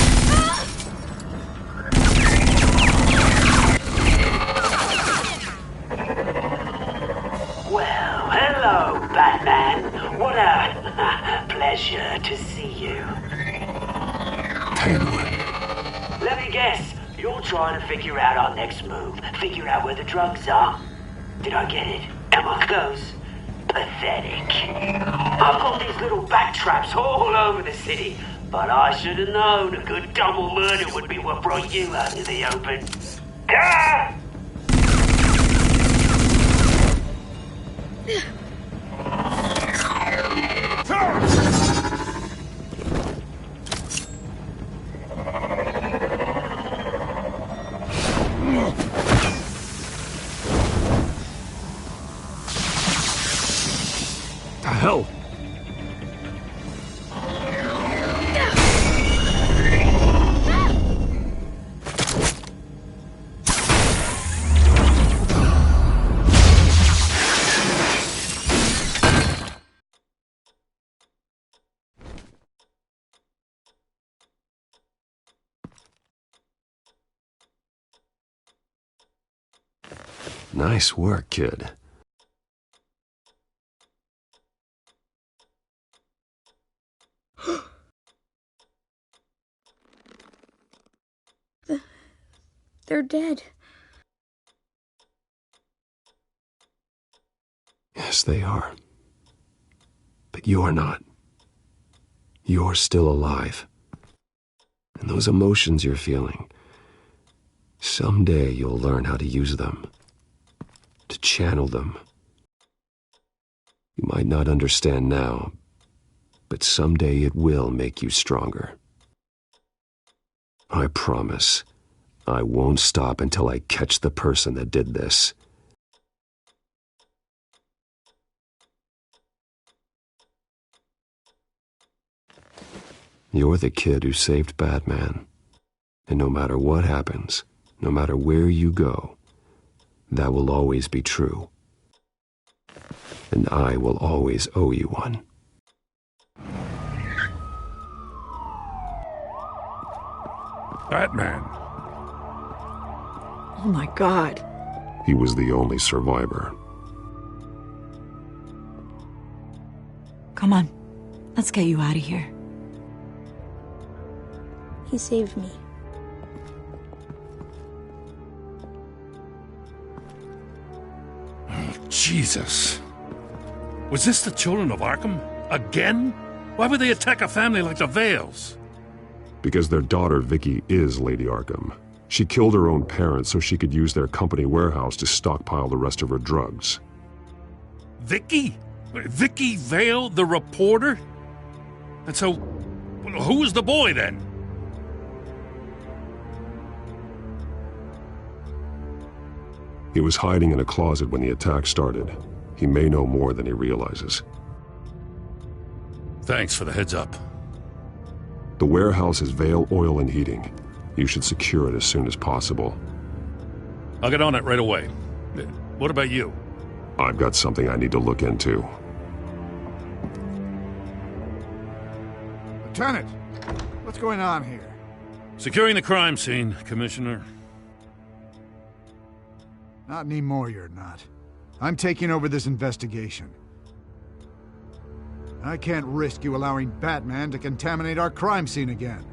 [SPEAKER 2] Well, hello, Batman. What a pleasure to see you. Let me guess, you're trying to figure out our next move. Figure out where the drugs are. Did I get it? Am I close? Pathetic. I've got these little bat traps all over the city, but I should have known a good double murder would be what brought you out into the open. Ah!
[SPEAKER 20] The hell? Nice work, kid.
[SPEAKER 5] They're dead.
[SPEAKER 20] Yes, they are. But you're not. You're still alive. And those emotions you're feeling, someday you'll learn how to use them, to channel them. You might not understand now, but someday it will make you stronger. I promise, I won't stop until I catch the person that did this. You're the kid who saved Batman. And no matter what happens, no matter where you go, that will always be true. And I will always owe you one.
[SPEAKER 1] Batman.
[SPEAKER 5] Oh my God.
[SPEAKER 1] He was the only survivor.
[SPEAKER 5] Come on. Let's get you out of here. He saved me.
[SPEAKER 19] Oh, Jesus. Was this the children of Arkham? Again? Why would they attack a family like the Vales?
[SPEAKER 1] Because their daughter, Vicky, is Lady Arkham. She killed her own parents so she could use their company warehouse to stockpile the rest of her drugs.
[SPEAKER 19] Vicky? Vicky Vale, the reporter? And so, who was the boy then?
[SPEAKER 1] He was hiding in a closet when the attack started. He may know more than he realizes.
[SPEAKER 19] Thanks for the heads up.
[SPEAKER 1] The warehouse is Vale Oil and Heating. You should secure it as soon as possible.
[SPEAKER 19] I'll get on it right away. What about you?
[SPEAKER 1] I've got something I need to look into.
[SPEAKER 4] Lieutenant, what's going on here?
[SPEAKER 19] Securing the crime scene, Commissioner.
[SPEAKER 4] Not anymore, you're not. I'm taking over this investigation.
[SPEAKER 12] I can't risk you allowing Batman to contaminate our crime scene again.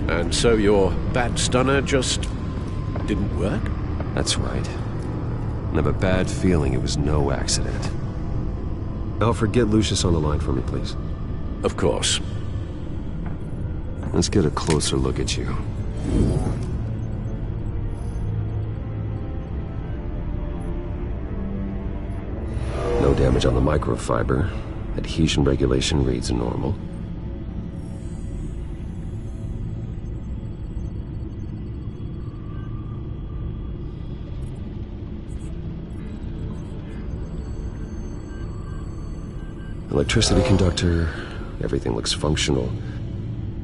[SPEAKER 17] And so your bat stunner just didn't work?
[SPEAKER 20] That's right. I have a bad feeling it was no accident. Alfred, get Lucius on the line for me, please.
[SPEAKER 17] Of course.
[SPEAKER 20] Let's get a closer look at you. No damage on the microfiber. Adhesion regulation reads normal. Electricity conductor, everything looks functional.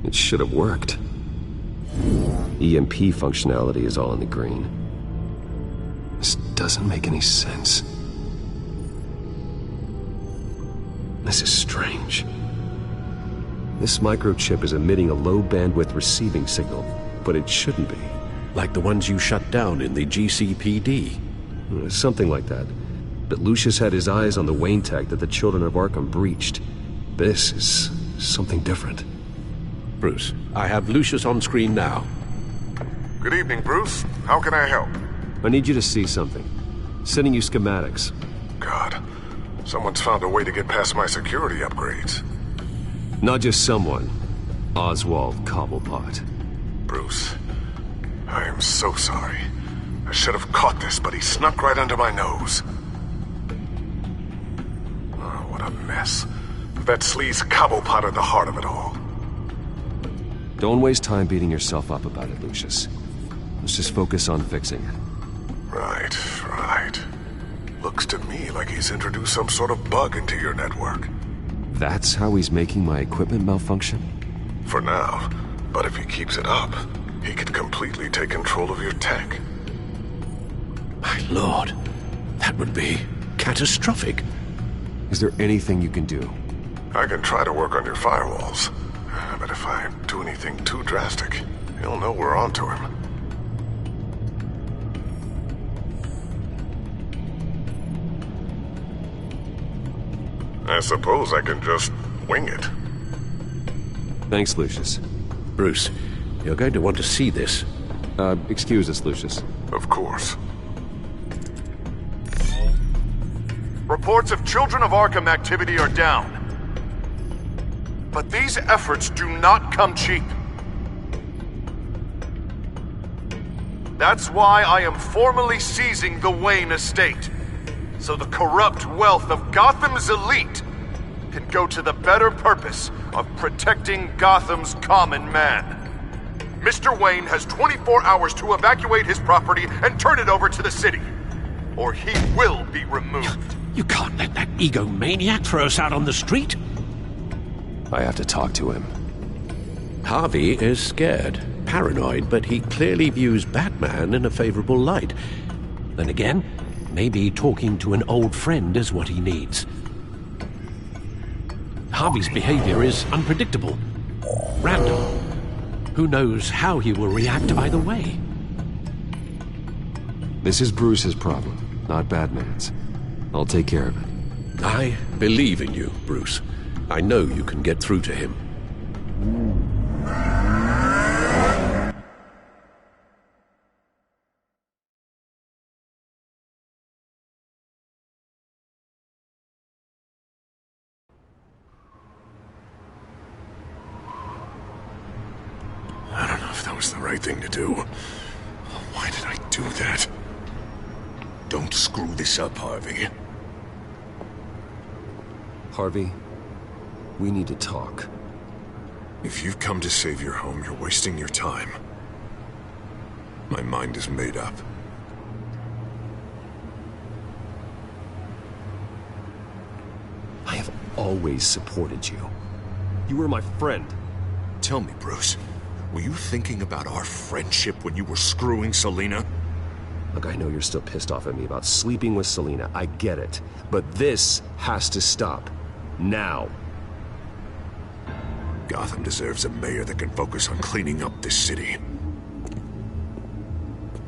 [SPEAKER 20] It should have worked. EMP functionality is all in the green. This doesn't make any sense. This is strange. This microchip is emitting a low bandwidth receiving signal, but it shouldn't be.
[SPEAKER 17] Like the ones you shut down in the GCPD?
[SPEAKER 20] Something like that. But Lucius had his eyes on the Wayne tech that the Children of Arkham breached. This is something different.
[SPEAKER 17] Bruce, I have Lucius on screen now.
[SPEAKER 13] Good evening, Bruce. How can I help?
[SPEAKER 20] I need you to see something. Sending you schematics.
[SPEAKER 13] God, someone's found a way to get past my security upgrades.
[SPEAKER 20] Not just someone. Oswald Cobblepot.
[SPEAKER 13] Bruce, I am so sorry. I should have caught this, but he snuck right under my nose. Oh, what a mess. That sleaze Cobblepot at the heart of it all.
[SPEAKER 20] Don't waste time beating yourself up about it, Lucius. Let's just focus on fixing it.
[SPEAKER 13] Right. Looks to me like he's introduced some sort of bug into your network.
[SPEAKER 20] That's how he's making my equipment malfunction?
[SPEAKER 13] For now. But if he keeps it up, he could completely take control of your tech.
[SPEAKER 17] My lord, that would be catastrophic.
[SPEAKER 20] Is there anything you can do?
[SPEAKER 13] I can try to work on your firewalls. But if I do anything too drastic, he'll know we're onto him. I suppose I can just wing it.
[SPEAKER 20] Thanks, Lucius.
[SPEAKER 17] Bruce, you're going to want to see this.
[SPEAKER 20] Excuse us, Lucius.
[SPEAKER 13] Of course.
[SPEAKER 18] Reports of Children of Arkham activity are down. But these efforts do not come cheap. That's why I am formally seizing the Wayne estate, so the corrupt wealth of Gotham's elite can go to the better purpose of protecting Gotham's common man. Mr. Wayne has 24 hours to evacuate his property and turn it over to the city, or he will be removed.
[SPEAKER 17] You can't let that egomaniac throw us out on the street.
[SPEAKER 20] I have to talk to him.
[SPEAKER 17] Harvey is scared, paranoid, but he clearly views Batman in a favorable light. Then again, maybe talking to an old friend is what he needs. Harvey's behavior is unpredictable, random. Who knows how he will react either way?
[SPEAKER 20] This is Bruce's problem, not Batman's. I'll take care of it.
[SPEAKER 17] I believe in you, Bruce. I know you can get through to him.
[SPEAKER 13] I don't know if that was the right thing to do. Why did I do that? Don't screw this up, Harvey.
[SPEAKER 20] Harvey, we need to talk.
[SPEAKER 13] If you've come to save your home, you're wasting your time. My mind is made up.
[SPEAKER 20] I have always supported you. You were my friend.
[SPEAKER 13] Tell me, Bruce, were you thinking about our friendship when you were screwing Selina?
[SPEAKER 20] Look, I know you're still pissed off at me about sleeping with Selina. I get it. But this has to stop. Now.
[SPEAKER 13] Gotham deserves a mayor that can focus on cleaning up this city.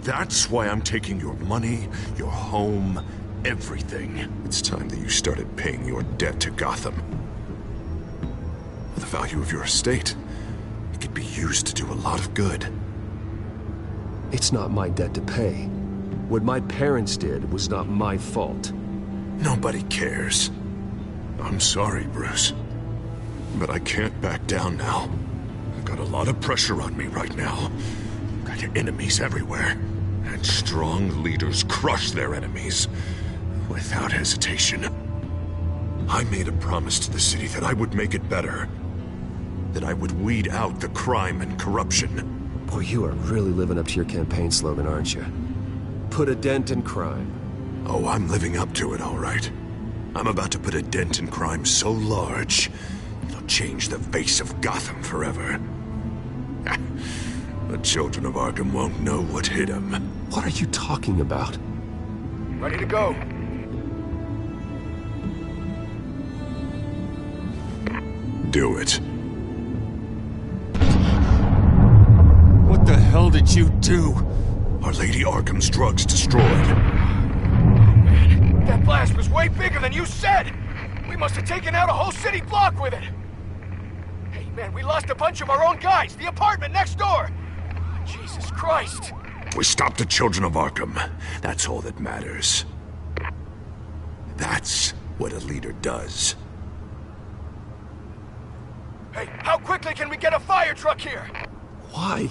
[SPEAKER 13] That's why I'm taking your money, your home, everything. It's time that you started paying your debt to Gotham. The value of your estate, it could be used to do a lot of good.
[SPEAKER 20] It's not my debt to pay. What my parents did was not my fault.
[SPEAKER 13] Nobody cares. I'm sorry, Bruce. But I can't back down now. I've got a lot of pressure on me right now. Got enemies everywhere. And strong leaders crush their enemies without hesitation. I made a promise to the city that I would make it better. That I would weed out the crime and corruption.
[SPEAKER 20] Boy, you are really living up to your campaign slogan, aren't you? Put a dent in crime.
[SPEAKER 13] Oh, I'm living up to it, all right. I'm about to put a dent in crime so large, it'll change the face of Gotham forever. The children of Arkham won't know what hit them.
[SPEAKER 20] What are you talking about?
[SPEAKER 21] Ready to go.
[SPEAKER 13] Do it.
[SPEAKER 3] What the hell did you do?
[SPEAKER 13] Our Lady Arkham's drugs destroyed.
[SPEAKER 21] Man, that blast was way bigger than you said! We must have taken out a whole city block with it! Hey, man, we lost a bunch of our own guys! The apartment next door! Jesus Christ!
[SPEAKER 13] We stopped the children of Arkham. That's all that matters. That's what a leader does.
[SPEAKER 21] Hey, how quickly can we get a fire truck here?
[SPEAKER 20] Why?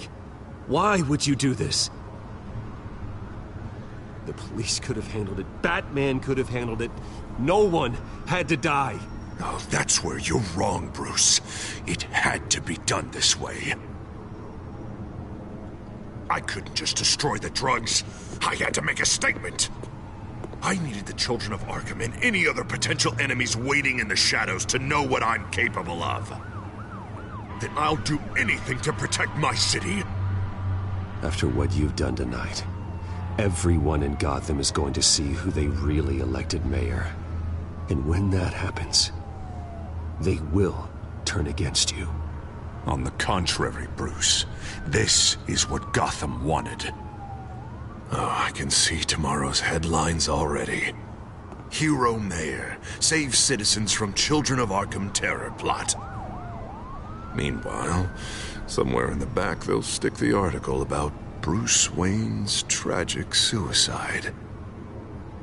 [SPEAKER 20] Why would you do this? The police could have handled it. Batman could have handled it. No one had to die.
[SPEAKER 13] Oh, that's where you're wrong, Bruce. It had to be done this way. I couldn't just destroy the drugs. I had to make a statement. I needed the children of Arkham and any other potential enemies waiting in the shadows to know what I'm capable of. Then I'll do anything to protect my city.
[SPEAKER 20] After what you've done tonight, everyone in Gotham is going to see who they really elected mayor. And when that happens, they will turn against you.
[SPEAKER 13] On the contrary, Bruce, this is what Gotham wanted. Oh, I can see tomorrow's headlines already. Hero Mayor saves citizens from Children of Arkham terror plot. Meanwhile, somewhere in the back they'll stick the article about Bruce Wayne's tragic suicide.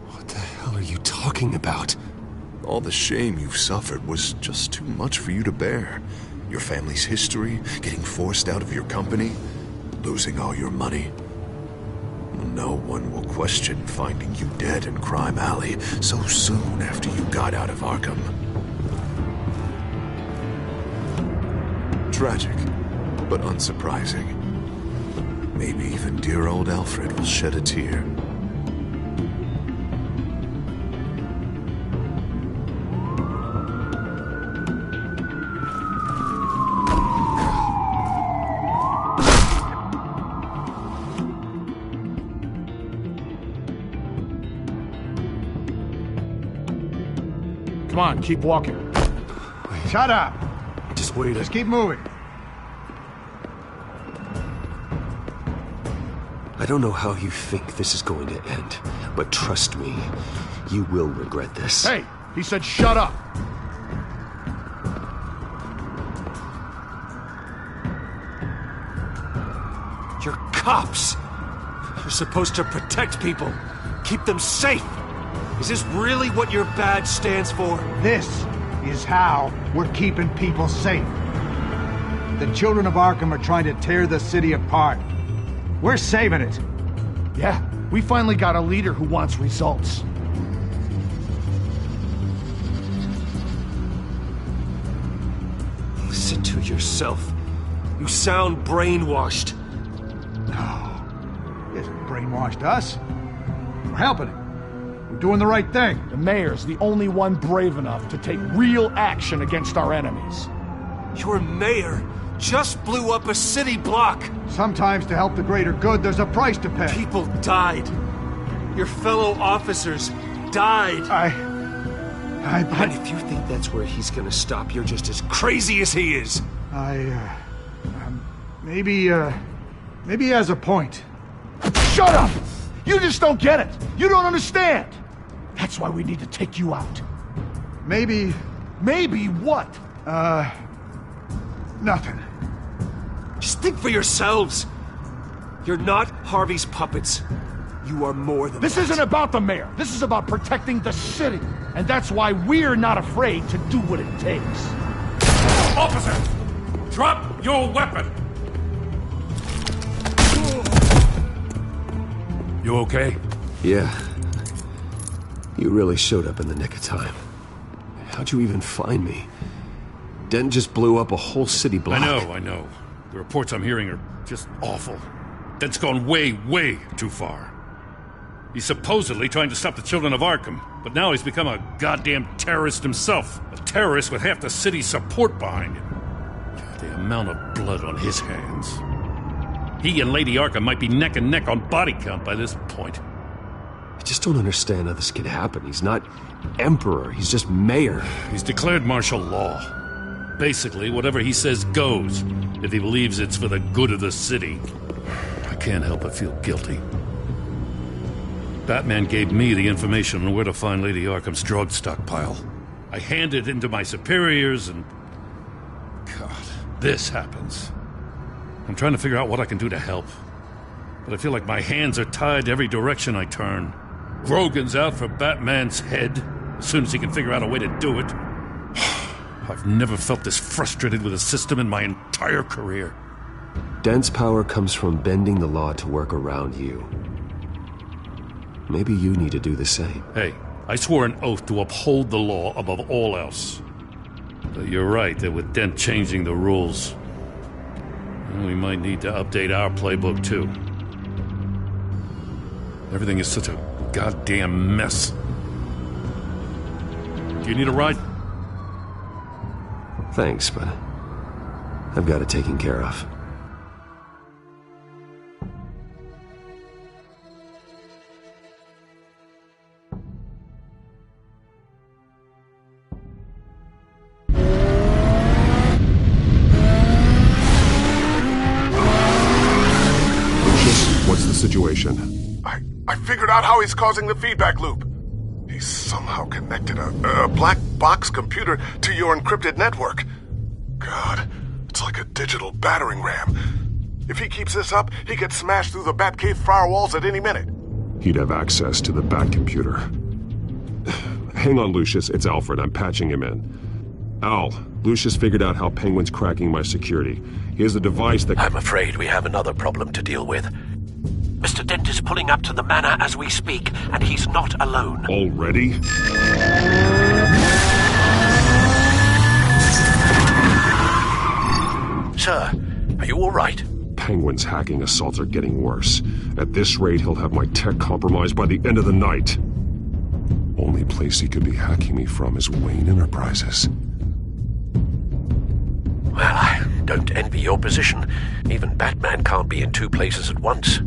[SPEAKER 20] What the hell are you talking about?
[SPEAKER 13] All the shame you've suffered was just too much for you to bear. Your family's history, getting forced out of your company, losing all your money. No one will question finding you dead in Crime Alley so soon after you got out of Arkham. Tragic, but unsurprising. Maybe even dear old Alfred will shed a tear.
[SPEAKER 12] Come on, keep walking. Shut up!
[SPEAKER 20] Just wait.
[SPEAKER 12] Just keep moving.
[SPEAKER 20] I don't know how you think this is going to end, but trust me, you will regret this.
[SPEAKER 12] Hey, he said shut up!
[SPEAKER 20] You're cops! You're supposed to protect people, keep them safe! Is this really what your badge stands for?
[SPEAKER 12] This is how we're keeping people safe. The children of Arkham are trying to tear the city apart. We're saving it.
[SPEAKER 11] Yeah, we finally got a leader who wants results.
[SPEAKER 20] Listen to
[SPEAKER 3] yourself. You sound brainwashed.
[SPEAKER 12] No. He hasn't brainwashed us. We're helping him. We're doing the right thing.
[SPEAKER 11] The mayor's the only one brave enough to take real action against our enemies.
[SPEAKER 3] Your mayor just blew up a city block.
[SPEAKER 12] Sometimes to help the greater good, there's a price to pay.
[SPEAKER 3] People died. Your fellow officers died. And if you think that's where he's gonna stop, you're just as crazy as he is.
[SPEAKER 12] Maybe he has a point.
[SPEAKER 11] Shut up! You just don't get it. You don't understand. That's why we need to take you out.
[SPEAKER 12] Maybe
[SPEAKER 11] what?
[SPEAKER 12] Nothing.
[SPEAKER 3] Just think for yourselves. You're not Harvey's puppets. You are more than
[SPEAKER 11] This isn't about the mayor. This is about protecting the city. And that's why we're not afraid to do what it takes.
[SPEAKER 19] Officer! Drop your weapon! You okay?
[SPEAKER 20] Yeah. You really showed up in the nick of time. How'd you even find me? Den just blew up a whole city block.
[SPEAKER 19] I know. The reports I'm hearing are just awful. Den's gone way, way too far. He's supposedly trying to stop the children of Arkham, but now he's become a goddamn terrorist himself. A terrorist with half the city's support behind him. The amount of blood on his hands. He and Lady Arkham might be neck and neck on body count by this point.
[SPEAKER 20] I just don't understand how this could happen. He's not emperor, he's just mayor.
[SPEAKER 19] He's declared martial law. Basically, whatever he says goes, if he believes it's for the good of the city. I can't help but feel guilty. Batman gave me the information on where to find Lady Arkham's drug stockpile. I handed it in to my superiors and... God, this happens. I'm trying to figure out what I can do to help. But I feel like my hands are tied every direction I turn. Grogan's out for Batman's head, as soon as he can figure out a way to do it. I've never felt this frustrated with a system in my entire career.
[SPEAKER 20] Den's power comes from bending the law to work around you. Maybe you need to do the same.
[SPEAKER 19] Hey, I swore an oath to uphold the law above all else. But you're right that with Dent changing the rules, we might need to update our playbook too. Everything is such a goddamn mess. Do you need a ride?
[SPEAKER 20] Thanks, but I've got it taken care of.
[SPEAKER 13] What's the situation? I figured out how he's causing the feedback loop. He's somehow connected a black box computer to your encrypted network. God, it's like a digital battering ram. If he keeps this up, he could smash through the Batcave firewalls at any minute.
[SPEAKER 14] He'd have access to the Bat computer. Hang on, Lucius. It's Alfred. I'm patching him in. Al, Lucius figured out how Penguin's cracking my security. He has a device that...
[SPEAKER 17] I'm afraid we have another problem to deal with. Mr. Dent is pulling up to the manor as we speak, and he's not alone.
[SPEAKER 14] Already?
[SPEAKER 17] Sir, are you all right?
[SPEAKER 14] Penguin's hacking assaults are getting worse. At this rate, he'll have my tech compromised by the end of the night. Only place he could be hacking me from is Wayne Enterprises.
[SPEAKER 17] Well, I don't envy your position. Even Batman can't be in two places at once.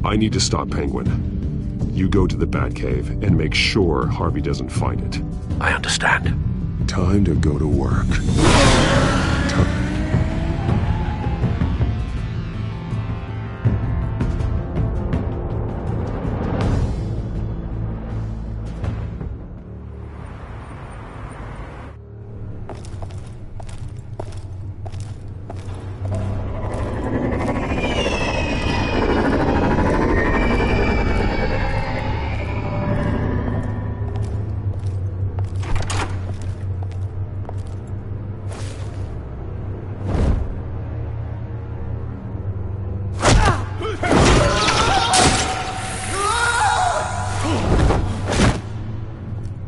[SPEAKER 14] I need to stop Penguin. You go to the Batcave and make sure Harvey doesn't find it.
[SPEAKER 17] I understand.
[SPEAKER 14] Time to go to work.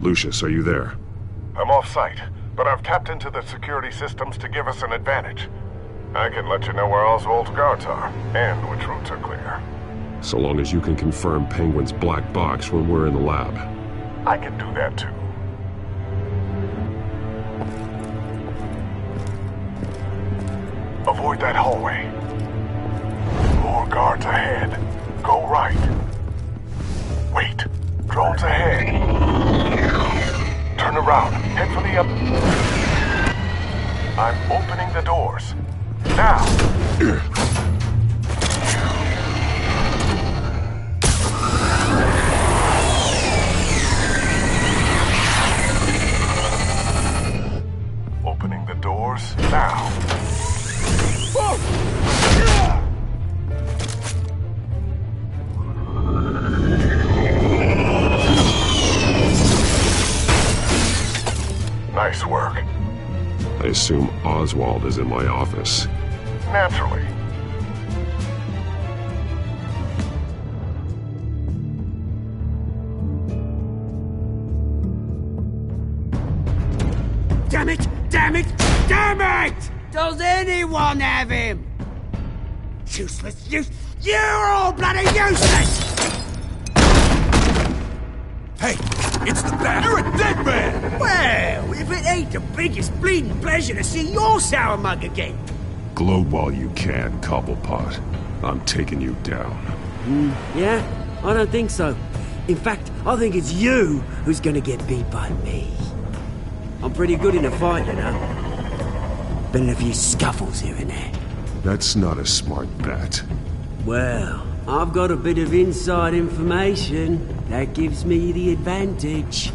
[SPEAKER 14] Lucius, are you there?
[SPEAKER 13] I'm off-site.
[SPEAKER 6] but I've tapped into the security systems to give us an advantage. I can let you know where Oswald's guards are, and which routes are clear.
[SPEAKER 14] So long as you can confirm Penguin's black box when we're in the lab.
[SPEAKER 6] I can do that too. Avoid that hallway. More guards ahead. Go right. Wait. Drones ahead. Turn around. Head for the I'm opening the doors. Now! Opening the doors now. Nice work.
[SPEAKER 14] I assume Oswald is in my office.
[SPEAKER 6] Naturally.
[SPEAKER 11] Damn it! Damn it! Damn it! Does anyone have him? Useless, you're all bloody useless!
[SPEAKER 8] Hey, it's the Bat. You're a dead man!
[SPEAKER 11] Well, if it ain't the biggest bleeding pleasure to see your sour mug again.
[SPEAKER 14] Gloat while you can, Cobblepot. I'm taking you down.
[SPEAKER 16] Yeah? I don't think so. In fact, I think it's you who's gonna get beat by me. I'm pretty good in a fight, you know. Been in a few scuffles here and there.
[SPEAKER 14] That's not a smart bet.
[SPEAKER 16] Well, I've got a bit of inside information. That gives me the advantage.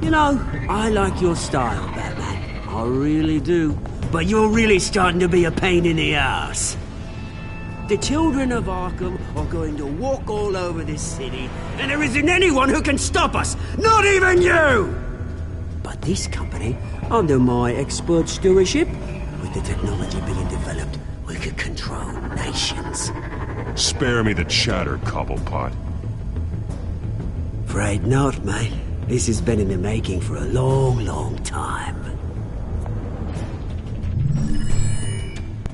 [SPEAKER 16] You know, I like your style, Batman. I really do. But you're really starting to be a pain in the ass. The children of Arkham are going to walk all over this city, and there isn't anyone who can stop us! Not even you! But this company, under my expert stewardship, with the technology being developed, we could control nations.
[SPEAKER 14] Spare me the chatter, Cobblepot.
[SPEAKER 16] Afraid not, mate. This has been in the making for a long, long time.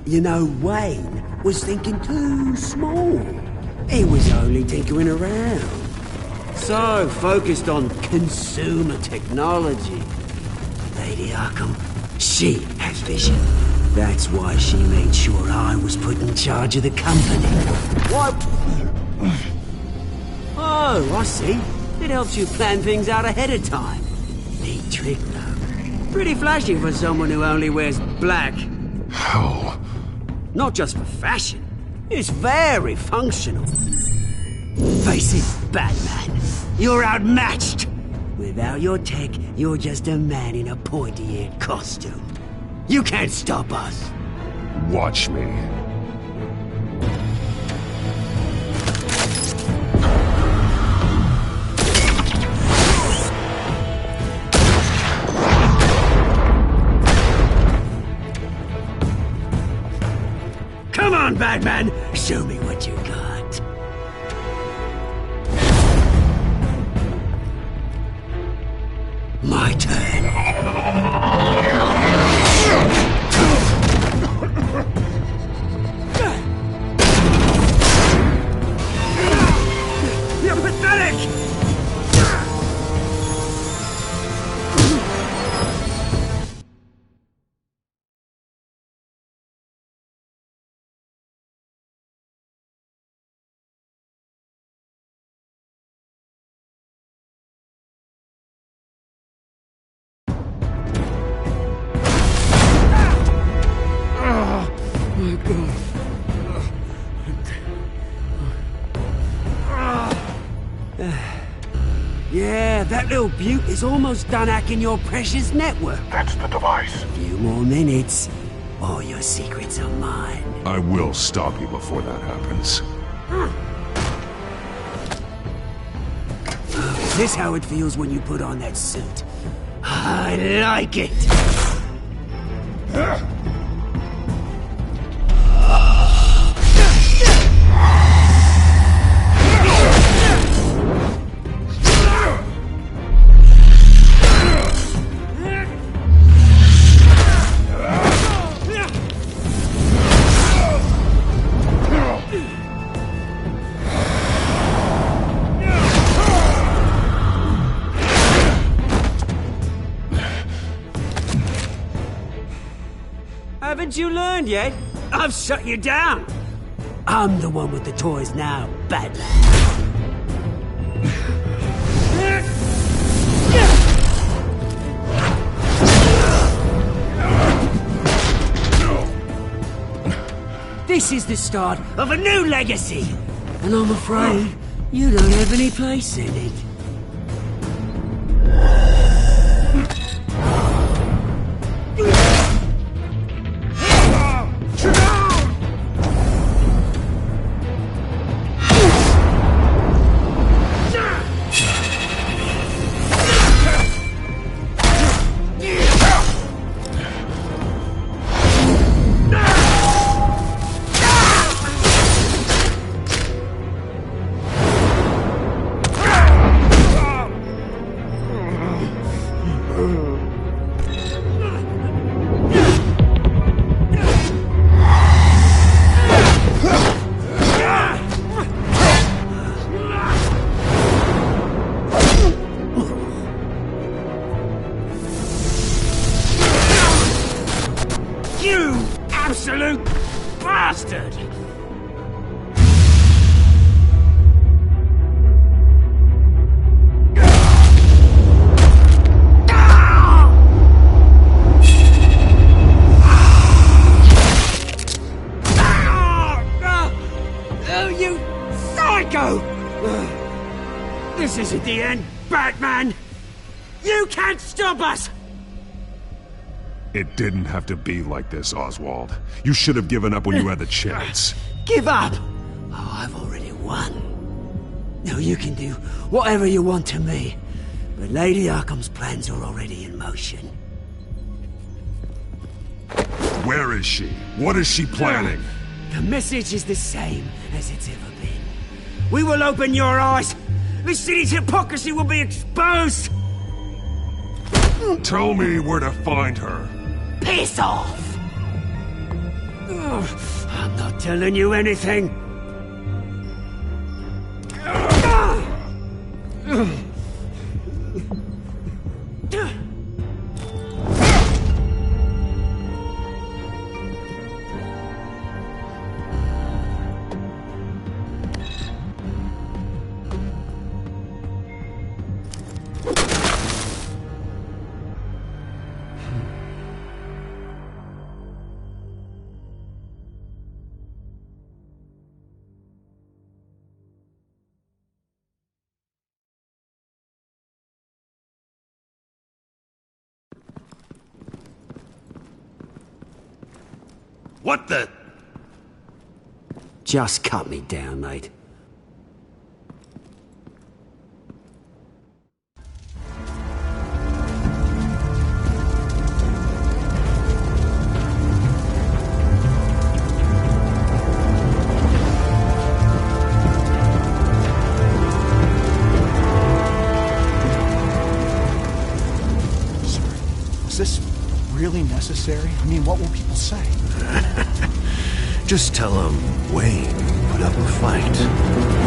[SPEAKER 16] You know, Wayne was thinking too small. He was only tinkering around. So focused on consumer technology. Lady Arkham, she has vision. That's why she made sure I was put in charge of the company. What? Oh, I see. It helps you plan things out ahead of time. Neat trick, though. Pretty flashy for someone who only wears black.
[SPEAKER 14] How?
[SPEAKER 16] Not just for fashion. It's very functional. Face it, Batman. You're outmatched. Without your tech, you're just a man in a pointy-eared costume. You can't stop us.
[SPEAKER 14] Watch me.
[SPEAKER 16] Come on, Batman! Show me what you got. My turn. You're pathetic! Yeah, that little beaut is almost done hacking your precious network.
[SPEAKER 6] That's the device.
[SPEAKER 16] A few more minutes. All your secrets are mine.
[SPEAKER 14] I will stop you before that happens.
[SPEAKER 16] Is this how it feels when you put on that suit? I like it! Haven't you learned yet? I've shut you down. I'm the one with the toys now, bad lad. This is the start of a new legacy, and I'm afraid you don't have any place in it. Absolute bastard! Oh, you psycho! This isn't the end, Batman! You can't stop us!
[SPEAKER 14] It didn't have to be like this, Oswald. You should have given up when you had the chance.
[SPEAKER 16] Give up! Oh, I've already won. Now you can do whatever you want to me, but Lady Arkham's plans are already in motion.
[SPEAKER 14] Where is she? What is she planning?
[SPEAKER 16] The message is the same as it's ever been. We will open your eyes. The city's hypocrisy will be exposed.
[SPEAKER 14] Tell me where to find her.
[SPEAKER 16] Piss off! I'm not telling you anything.
[SPEAKER 19] What the?
[SPEAKER 16] Just cut me down, mate.
[SPEAKER 4] Is this really necessary? I mean, what will people say?
[SPEAKER 13] Just tell them Wayne put up a fight.